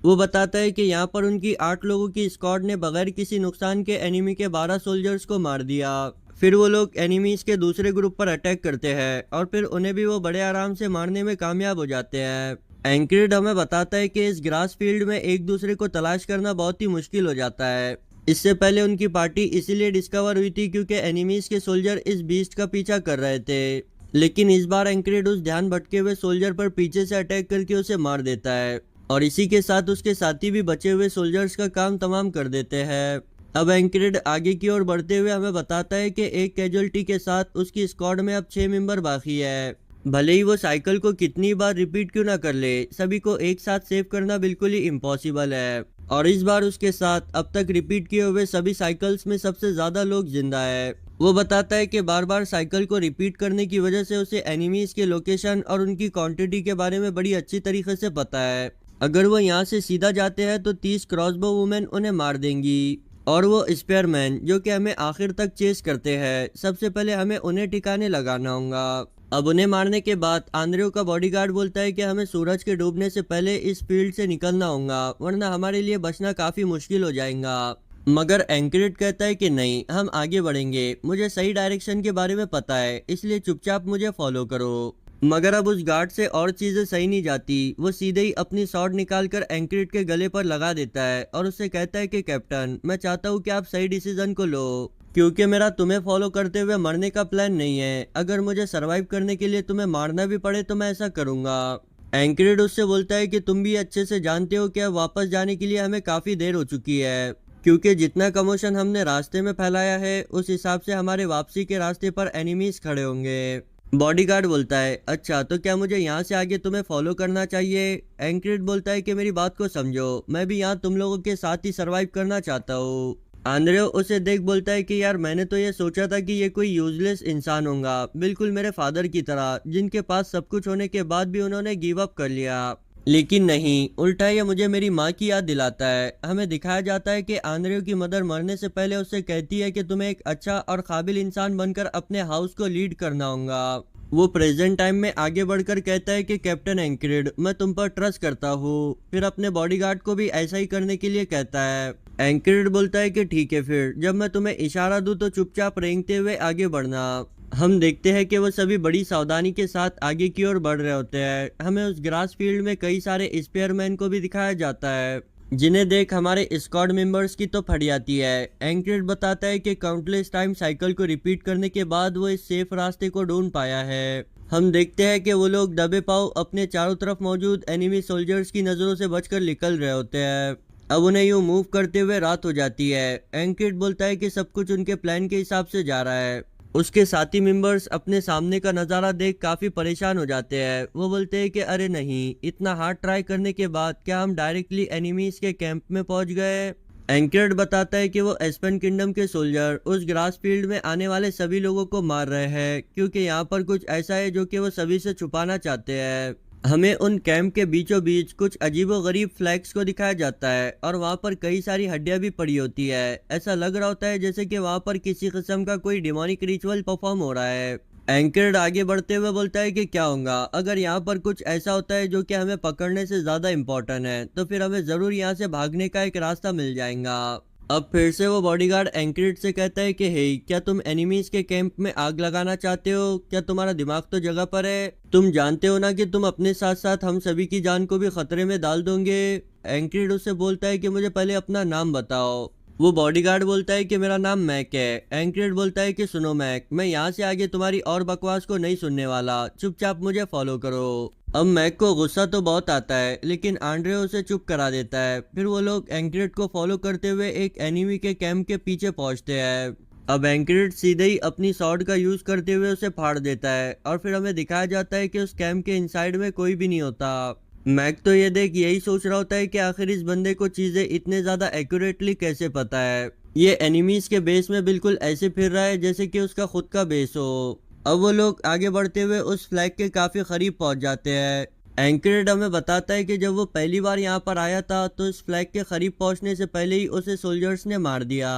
Speaker 1: वो बताता है कि यहाँ पर उनकी 8 लोगों की स्क्वाड ने बगैर किसी नुकसान के एनिमी के 12 सोल्जर्स को मार दिया। फिर वो लोग एनिमीज के दूसरे ग्रुप पर अटैक करते हैं और फिर उन्हें भी वो बड़े आराम से मारने में कामयाब हो जाते हैं। एंक्रिड हमें बताता है कि इस ग्रास फील्ड में एक दूसरे को तलाश करना बहुत ही मुश्किल हो जाता है। इससे पहले उनकी पार्टी इसीलिए डिस्कवर हुई थी क्योंकि एनिमीज के सोल्जर इस बीस्ट का पीछा कर रहे थे, लेकिन इस बार एंक्रिड उस ध्यान भटके हुए सोल्जर पर पीछे से अटैक करके उसे मार देता है और इसी के साथ उसके साथी भी बचे हुए सोल्जर्स का काम तमाम कर देते हैं। अब एंक्रिड आगे की ओर बढ़ते हुए हमें बताता है कि एक कैजुअलिटी के साथ उसकी स्क्वाड में अब 6 मेंबर बाकी है। भले ही वो साइकिल को कितनी बार रिपीट क्यों ना कर ले, सभी को एक साथ सेव करना बिल्कुल ही इम्पॉसिबल है। और इस बार उसके साथ अब तक रिपीट किए हुए सभी साइकिल्स में सबसे ज्यादा लोग जिंदा है। वो बताता है कि बार बार साइकिल को रिपीट करने की वजह से उसे एनिमीज के लोकेशन और उनकी क्वांटिटी के बारे में बड़ी अच्छी तरीके से पता है। अगर वो यहाँ से सीधा जाते हैं तो 30 क्रॉसबो वुमेन उन्हें मार देंगी और वो स्पेयरमैन जो कि हमें आखिर तक चेस करते हैं, सबसे पहले हमें उन्हें ठिकाने लगाना होगा। अब उन्हें मारने के बाद आंद्रेव का बॉडीगार्ड बोलता है कि हमें सूरज के डूबने से पहले इस फील्ड से निकलना होगा, वरना हमारे लिए बचना काफी मुश्किल हो जाएगा। मगर एंक्रिड कहता है कि नहीं, हम आगे बढ़ेंगे, मुझे सही डायरेक्शन के बारे में पता है, इसलिए चुपचाप मुझे फॉलो करो। मगर अब उस गार्ड से और चीजें सही नहीं जाती। वो सीधे ही अपनी शॉर्ट निकालकर एंक्रिड के गले पर लगा देता है और उससे कहता है कि कैप्टन, मैं चाहता हूँ कि आप सही डिसीजन को लो, क्योंकि मेरा तुम्हें फॉलो करते हुए मरने का प्लान नहीं है। अगर मुझे सरवाइव करने के लिए तुम्हें मारना भी पड़े तो मैं ऐसा करूंगा। एंक्रिड उससे बोलता है कि तुम भी अच्छे से जानते हो कि अब वापस जाने के लिए हमें काफी देर हो चुकी है, क्योंकि जितना कमोशन हमने रास्ते में फैलाया है उस हिसाब से हमारे वापसी के रास्ते पर एनिमीज खड़े होंगे। बॉडीगार्ड बोलता है, अच्छा तो क्या मुझे यहाँ से आगे तुम्हें फॉलो करना चाहिए? एंक्रिड बोलता है कि मेरी बात को समझो, मैं भी यहाँ तुम लोगों के साथ ही सरवाइव करना चाहता हूँ। आंद्रेव उसे देख बोलता है कि यार मैंने तो ये सोचा था कि ये कोई यूजलेस इंसान होगा, बिल्कुल मेरे फादर की तरह, जिनके पास सब कुछ होने के बाद भी उन्होंने गिव अप कर लिया। लेकिन नहीं, उल्टा ये मुझे मेरी माँ की याद दिलाता है। हमें दिखाया जाता है कि आंद्रेव की मदर मरने से पहले उससे कहती है कि तुम्हें एक अच्छा और काबिल इंसान बनकर अपने हाउस को लीड करना होगा। वो प्रेजेंट टाइम में आगे बढ़कर कहता है कि कैप्टन एंक्रिड, मैं तुम पर ट्रस्ट करता हूँ। फिर अपने बॉडीगार्ड को भी ऐसा ही करने के लिए कहता है। एंक्रिड बोलता है कि ठीक है, फिर जब मैं तुम्हें इशारा दूं तो चुपचाप रेंगते हुए आगे बढ़ना। हम देखते हैं कि वो सभी बड़ी सावधानी के साथ आगे की ओर बढ़ रहे होते हैं। हमें उस ग्रास फील्ड में कई सारे स्पेयरमैन को भी दिखाया जाता है, जिन्हें देख हमारे स्क्वाड मेंबर्स की तो फट जाती है। एंक्रिड बताता है कि काउंटलेस टाइम साइकिल को रिपीट करने के बाद वो इस सेफ रास्ते को ढूंढ पाया है। हम देखते हैं कि वो लोग दबे पांव अपने चारों तरफ मौजूद एनिमी सोल्जर्स की नजरों से बचकर निकल रहे होते हैं। अब उन्हें यूं मूव करते हुए रात हो जाती है। एंक्रिड बोलता है कि सब कुछ उनके प्लान के हिसाब से जा रहा है। उसके साथी मेंबर्स अपने सामने का नज़ारा देख काफ़ी परेशान हो जाते हैं। वो बोलते हैं कि अरे नहीं, इतना हार्ड ट्राई करने के बाद क्या हम डायरेक्टली एनिमीज के कैंप में पहुंच गए। एंक्रिड बताता है कि वो एस्पेन किंगडम के सोल्जर उस ग्रास फील्ड में आने वाले सभी लोगों को मार रहे हैं, क्योंकि यहाँ पर कुछ ऐसा है जो कि वो सभी से छुपाना चाहते हैं। हमें उन कैंप के बीचों बीच कुछ अजीबोगरीब फ्लैग्स को दिखाया जाता है और वहाँ पर कई सारी हड्डियाँ भी पड़ी होती है। ऐसा लग रहा होता है जैसे कि वहाँ पर किसी किस्म का कोई डिमोनिक रिचुअल परफॉर्म हो रहा है। एंकर्ड आगे बढ़ते हुए बोलता है कि क्या होगा अगर यहाँ पर कुछ ऐसा होता है जो कि हमें पकड़ने से ज्यादा इम्पोर्टेंट है, तो फिर हमें जरूर यहाँ से भागने का एक रास्ता मिल जाएगा। अब फिर से वो बॉडीगार्ड एंक्रिड से कहता है कि हे, क्या तुम एनिमीज के कैंप में आग लगाना चाहते हो? क्या तुम्हारा दिमाग तो जगह पर है? तुम जानते हो ना कि तुम अपने साथ साथ हम सभी की जान को भी खतरे में डाल दोगे। एंक्रिड उससे बोलता है कि मुझे पहले अपना नाम बताओ। वो बॉडीगार्ड बोलता है कि मेरा नाम मैक है। एंक्रिड बोलता है कि सुनो मैक, मैं यहाँ से आगे तुम्हारी और बकवास को नहीं सुनने वाला, चुपचाप मुझे फॉलो करो। अब मैक को गुस्सा तो बहुत आता है, लेकिन आंड्रे उसे चुप करा देता है। फिर वो लोग एंक्रिड को फॉलो करते हुए एक एनिमी के कैंप के पीछे पहुंचते हैं। अब एंक्रिड सीधे ही अपनी सॉर्ड का यूज करते हुए उसे फाड़ देता है और फिर हमें दिखाया जाता है कि उस कैंप के इनसाइड में कोई भी नहीं होता। मैक तो ये देख यही सोच रहा होता है कि आखिर इस बंदे को चीजें इतने ज्यादा एक्यूरेटली कैसे पता है। ये एनिमीज के बेस में बिल्कुल ऐसे फिर रहा है जैसे कि उसका खुद का बेस हो। अब वो लोग आगे बढ़ते हुए उस फ्लैग के काफी करीब पहुंच जाते हैं। एंक्रिड हमें बताता है कि जब वो पहली बार यहाँ पर आया था तो इस फ्लैग के करीब पहुंचने से पहले ही उसे सोल्जर्स ने मार दिया।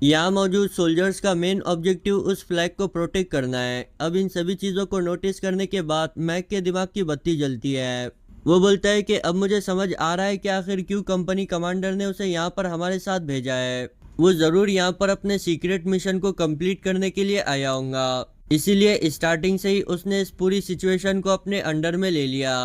Speaker 1: यहाँ मौजूद सोल्जर्स का मेन ऑब्जेक्टिव उस फ्लैग को प्रोटेक्ट करना है। अब इन सभी चीजों को नोटिस करने के बाद मैक के दिमाग की बत्ती जलती है। वो बोलता है कि अब मुझे समझ आ रहा है कि आखिर क्यों कंपनी कमांडर ने उसे यहाँ पर हमारे साथ भेजा है। वो जरूर यहाँ पर अपने सीक्रेट मिशन को कंप्लीट करने के लिए आया होगा, इसीलिए स्टार्टिंग से ही उसने इस पूरी सिचुएशन को अपने अंडर में ले लिया।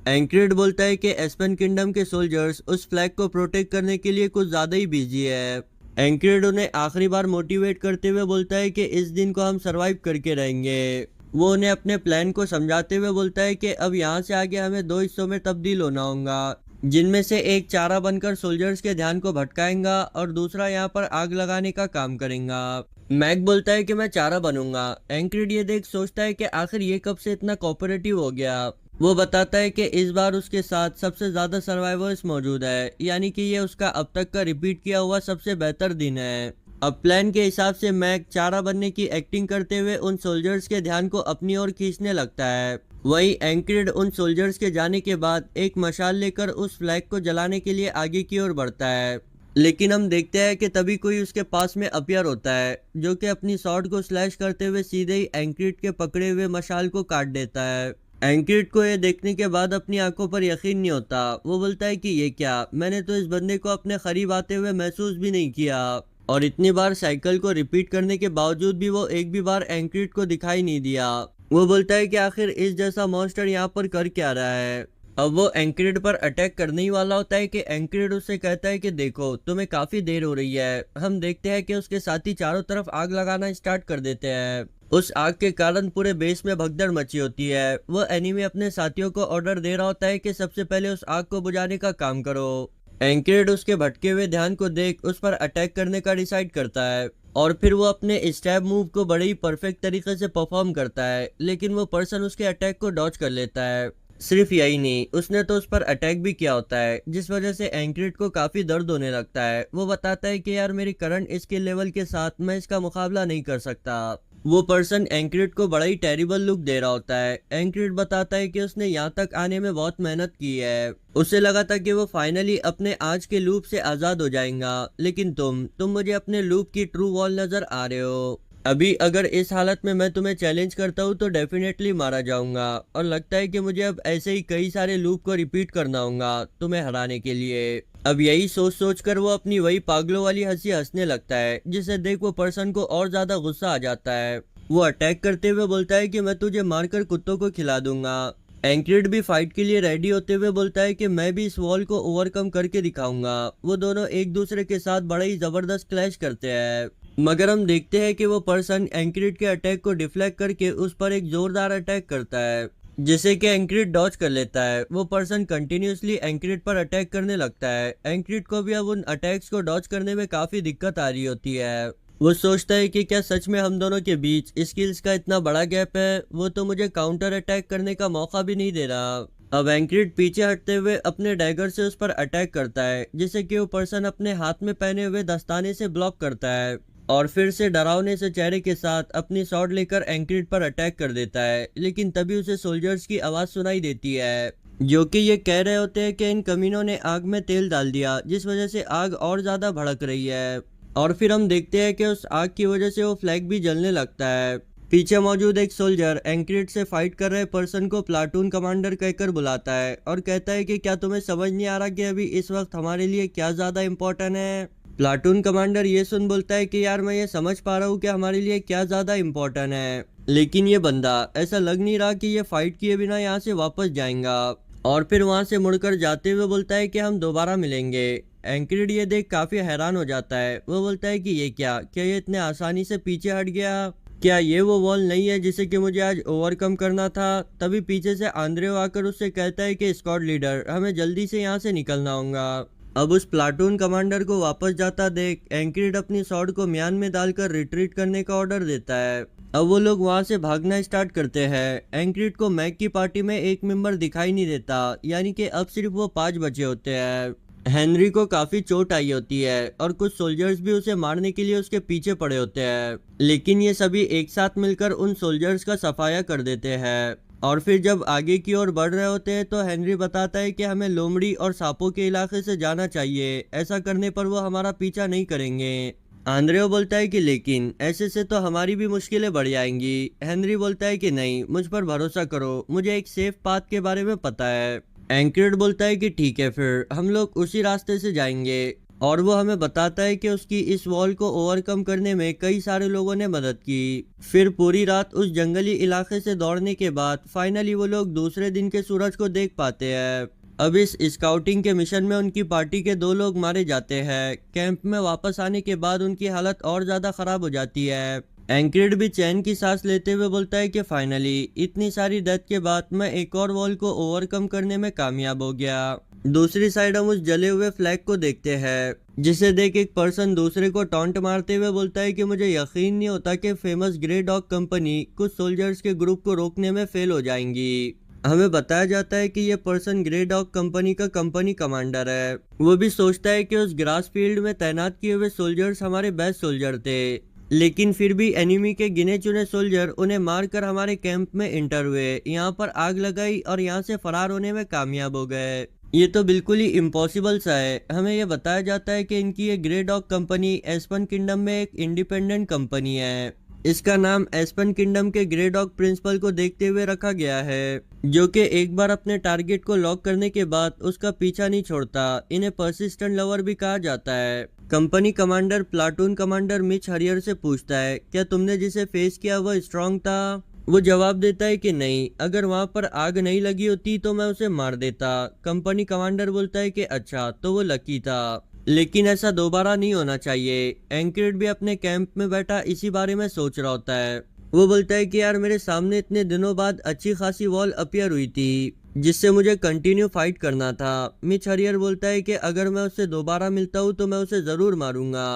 Speaker 1: एंक्रिड बोलता है कि एस्पेन किंगडम के सोल्जर्स उस फ्लैग को प्रोटेक्ट करने के लिए कुछ ज्यादा ही बिजी है। एंक्रिड उन्हें आखिरी बार मोटिवेट करते हुए बोलता है कि इस दिन को हम सरवाइव करके रहेंगे। वो उन्हें अपने प्लान को समझाते हुए बोलता है कि अब यहाँ से आगे हमें दो हिस्सों में तब्दील होना होगा, जिनमें से एक चारा बनकर सोल्जर्स के ध्यान को भटकाएगा और दूसरा यहाँ पर आग लगाने का काम करेगा। मैक बोलता है कि मैं चारा बनूंगा। एंक्रिड ये देख सोचता है कि आखिर ये कब से इतना कोऑपरेटिव हो गया। वो बताता है कि इस बार उसके साथ सबसे ज्यादा सर्वाइवर्स मौजूद है, यानी कि ये उसका अब तक का रिपीट किया हुआ सबसे बेहतर दिन है। अब प्लान के हिसाब से मैक चारा बनने की एक्टिंग करते हुए उन सोल्जर्स के ध्यान को अपनी ओर खींचने लगता है। वहीं एंक्रिड उन सोल्जर्स के जाने के बाद एक मशाल लेकर उस फ्लैग को जलाने के लिए आगे की ओर बढ़ता है, लेकिन हम देखते हैं कि तभी कोई उसके पास में अपीयर होता है, जो कि अपनी शॉर्ट को स्लैश करते हुए सीधे ही एंक्रिड के पकड़े हुए मशाल को काट देता है। एंक्रिड को ये देखने के बाद अपनी आंखों पर यकीन नहीं होता। वो बोलता है कि ये क्या, मैंने तो इस बंदे को अपने करीब आते हुए महसूस भी नहीं किया। और इतनी बार साइकिल को रिपीट करने के बावजूद भी वो एक भी बार एंक्रिड को दिखाई नहीं दिया। वो बोलता है कि आखिर इस जैसा मॉन्स्टर यहाँ पर कर क्या रहा है। अब वो एंक्रिड पर अटैक करने ही वाला होता है कि एंक्रिड उससे कहता है कि देखो तुम्हें काफी देर हो रही है। हम देखते हैं कि उसके साथी चारों तरफ आग लगाना स्टार्ट कर देते हैं। उस आग के कारण पूरे बेस में भगदड़ मची होती है। वो एनिमी अपने साथियों को ऑर्डर दे रहा होता है कि सबसे पहले उस आग को बुझाने का काम करो। एंक्रिड उसके भटके हुए ध्यान को देख उस पर अटैक करने का डिसाइड करता है और फिर वो अपने स्टैब मूव को बड़े ही परफेक्ट तरीके से परफॉर्म करता है, लेकिन वो पर्सन उसके अटैक को डॉज कर लेता है। सिर्फ यही नहीं, उसने तो उस पर अटैक भी किया होता है, जिस वजह से एंक्रिड को काफी दर्द होने लगता है। वो बताता है कि यार मेरी करंट स्किल लेवल के साथ मैं इसका मुकाबला नहीं कर सकता। वो पर्सन एंक्रिड को बड़ा ही टेरिबल लुक दे रहा होता है। एंक्रिड बताता है कि उसने यहाँ तक आने में बहुत मेहनत की है। उसे लगा था कि वो फाइनली अपने आज के लूप से आजाद हो जाएगा, लेकिन तुम मुझे अपने लूप की ट्रू वॉल नजर आ रहे हो। अभी अगर इस हालत में मैं तुम्हें चैलेंज करता हूँ तो डेफिनेटली मारा जाऊंगा, और लगता है कि मुझे अब ऐसे ही कई सारे लूप को रिपीट करना होगा तुम्हें हराने के लिए। अब यही सोच सोच कर वो अपनी वही पागलों वाली हंसी हंसने लगता है, जिसे देख वो पर्सन को और ज्यादा गुस्सा आ जाता है। वो अटैक करते हुए बोलता है कि मैं तुझे मारकर कुत्तों को खिला दूंगा। एंक्रिड भी फाइट के लिए रेडी होते हुए बोलता है कि मैं भी इस वॉल को ओवरकम करके दिखाऊंगा। वो दोनों एक दूसरे के साथ बड़ा ही जबरदस्त क्लैश करते हैं, मगर हम देखते हैं कि वो पर्सन एंक्रिड के अटैक को डिफ्लेक्ट करके उस पर एक जोरदार अटैक करता है। जिसे कि एंक्रिड डॉज कर लेता है। वो पर्सन कंटिन्यूसली एंक्रिड पर अटैक करने लगता है। एंक्रिड को भी अब उन अटैक्स को डॉज करने में काफी दिक्कत आ रही होती है। वो सोचता है कि क्या सच में हम दोनों के बीच स्किल्स का इतना बड़ा गैप है। वो तो मुझे काउंटर अटैक करने का मौका भी नहीं दे रहा। अब एंक्रिड पीछे हटते हुए अपने डैगर से उस पर अटैक करता है, जिसे कि वो पर्सन अपने हाथ में पहने हुए दस्ताने से ब्लॉक करता है और फिर से डरावने से चेहरे के साथ अपनी स्वॉर्ड लेकर एंक्रिड पर अटैक कर देता है। लेकिन तभी उसे सोल्जर्स की आवाज सुनाई देती है, जो कि ये कह रहे होते हैं कि इन कमीनों ने आग में तेल डाल दिया, जिस वजह से आग और ज्यादा भड़क रही है। और फिर हम देखते हैं कि उस आग की वजह से वो फ्लैग भी जलने लगता है। पीछे मौजूद एक सोल्जर एंक्रिड से फाइट कर रहे पर्सन को प्लाटून कमांडर कहकर बुलाता है और कहता है कि क्या तुम्हें समझ नहीं आ रहा कि अभी इस वक्त हमारे लिए क्या ज्यादा इम्पोर्टेंट है। प्लाटून कमांडर ये सुन बोलता है कि यार मैं ये समझ पा रहा हूँ कि हमारे लिए क्या ज्यादा इम्पोर्टेंट है, लेकिन ये बंदा ऐसा लग नहीं रहा कि ये फाइट किए बिना यहाँ से वापस जाएगा। और फिर वहां से मुड़कर जाते हुए बोलता है कि हम दोबारा मिलेंगे। एंक्रिड ये देख काफी हैरान हो जाता है। वो बोलता है कि ये क्या ये इतने आसानी से पीछे हट गया? क्या ये वो वॉल नहीं है जिसे कि मुझे आज ओवरकम करना था? तभी पीछे से आंद्रेओ आकर उससे कहता है कि स्क्वाड लीडर हमें जल्दी से यहाँ से निकलना होगा। अब उस प्लाटून कमांडर को वापस जाता देख एंक्रिड अपनी स्वॉर्ड को म्यान में डालकर रिट्रीट करने का ऑर्डर देता है। अब वो लोग वहां से भागना स्टार्ट करते हैं। एंक्रिड को मैक की पार्टी में एक मेंबर दिखाई नहीं देता, यानी कि अब सिर्फ वो 5 बचे होते हैं। हेनरी को काफी चोट आई होती है और कुछ सोल्जर्स भी उसे मारने के लिए उसके पीछे पड़े होते हैं, लेकिन ये सभी एक साथ मिलकर उन सोल्जर्स का सफाया कर देते हैं। और फिर जब आगे की ओर बढ़ रहे होते हैं तो हेनरी बताता है कि हमें लोमड़ी और सांपों के इलाके से जाना चाहिए, ऐसा करने पर वो हमारा पीछा नहीं करेंगे। आंद्रेओ बोलता है कि लेकिन ऐसे से तो हमारी भी मुश्किलें बढ़ जाएंगी। हेनरी बोलता है कि नहीं, मुझ पर भरोसा करो, मुझे एक सेफ पाथ के बारे में पता है। एंक्रिड बोलता है कि ठीक है, फिर हम लोग उसी रास्ते से जाएंगे। और वो हमें बताता है कि उसकी इस वॉल को ओवरकम करने में कई सारे लोगों ने मदद की। फिर पूरी रात उस जंगली इलाके से दौड़ने के बाद फाइनली वो लोग दूसरे दिन के सूरज को देख पाते हैं। अब इस स्काउटिंग के मिशन में उनकी पार्टी के 2 लोग मारे जाते हैं। कैंप में वापस आने के बाद उनकी हालत और ज्यादा खराब हो जाती है। एंक्रिड भी चैन की सांस लेते हुए बोलता है कि फाइनली इतनी सारी डेथ के बाद मैं एक और वॉल को ओवरकम करने में कामयाब हो गया। दूसरी साइड हम उस जले हुए फ्लैग को देखते हैं, जिसे देख एक पर्सन दूसरे को टॉन्ट मारते हुए बोलता है कि मुझे यकीन नहीं होता कि फेमस ग्रे डॉग कंपनी कुछ सोल्जर्स के ग्रुप को रोकने में फेल हो जाएंगी। हमें बताया जाता है कि ये पर्सन ग्रे डॉग कंपनी का कंपनी कमांडर है। वो भी सोचता है कि उस ग्रास फील्ड में तैनात किए हुए सोल्जर्स हमारे बेस्ट सोल्जर थे, लेकिन फिर भी एनिमी के गिने चुने सोल्जर उन्हें मारकर हमारे कैंप में इंटर हुए, यहाँ पर आग लगाई और यहाँ से फरार होने में कामयाब हो गए। ये तो बिल्कुल ही इम्पॉसिबल सा है। हमें यह बताया जाता है कि इनकी ये ग्रे डॉग कंपनी एस्पन किंगडम में एक इंडिपेंडेंट कंपनी है। इसका नाम एस्पन किंगडम के ग्रे डॉग प्रिंसिपल को देखते हुए रखा गया है, जो कि एक बार अपने टारगेट को लॉक करने के बाद उसका पीछा नहीं छोड़ता। इन्हें परसिस्टेंट लवर भी कहा जाता है। Company commander platoon commander Mitch हरियर से पूछता है, क्या तुमने जिसे फेस किया वह स्ट्रांग था? वो जवाब देता है कि नहीं, अगर वहां पर आग नहीं लगी होती तो मैं उसे मार देता। कंपनी कमांडर बोलता है कि अच्छा, तो वो लकी था, लेकिन ऐसा दोबारा नहीं होना चाहिए। एंक्रिड भी अपने कैंप में बैठा इसी बारे में सोच रहा होता है। वो बोलता है कि यार मेरे सामने इतने दिनों बाद अच्छी खासी वॉल अपीयर हुई थी, जिससे मुझे कंटिन्यू फाइट करना था। मिच हरियर बोलता है कि अगर मैं उससे दोबारा मिलता हूँ तो मैं उसे जरूर मारूंगा।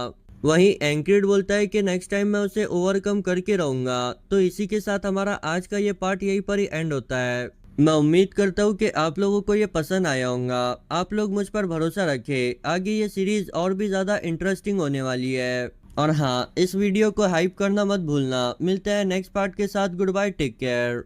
Speaker 1: वहीं एंक्रिड बोलता है कि नेक्स्ट टाइम मैं उसे ओवरकम करके रहूंगा। तो इसी के साथ हमारा आज का ये पार्ट यहीं पर ही एंड होता है। मैं उम्मीद करता हूँ कि आप लोगों को ये पसंद आया होगा। आप लोग मुझ पर भरोसा रखें, आगे ये सीरीज और भी ज्यादा इंटरेस्टिंग होने वाली है। और हाँ, इस वीडियो को हाइप करना मत भूलना। मिलते हैं नेक्स्ट पार्ट के साथ। Goodbye, take care.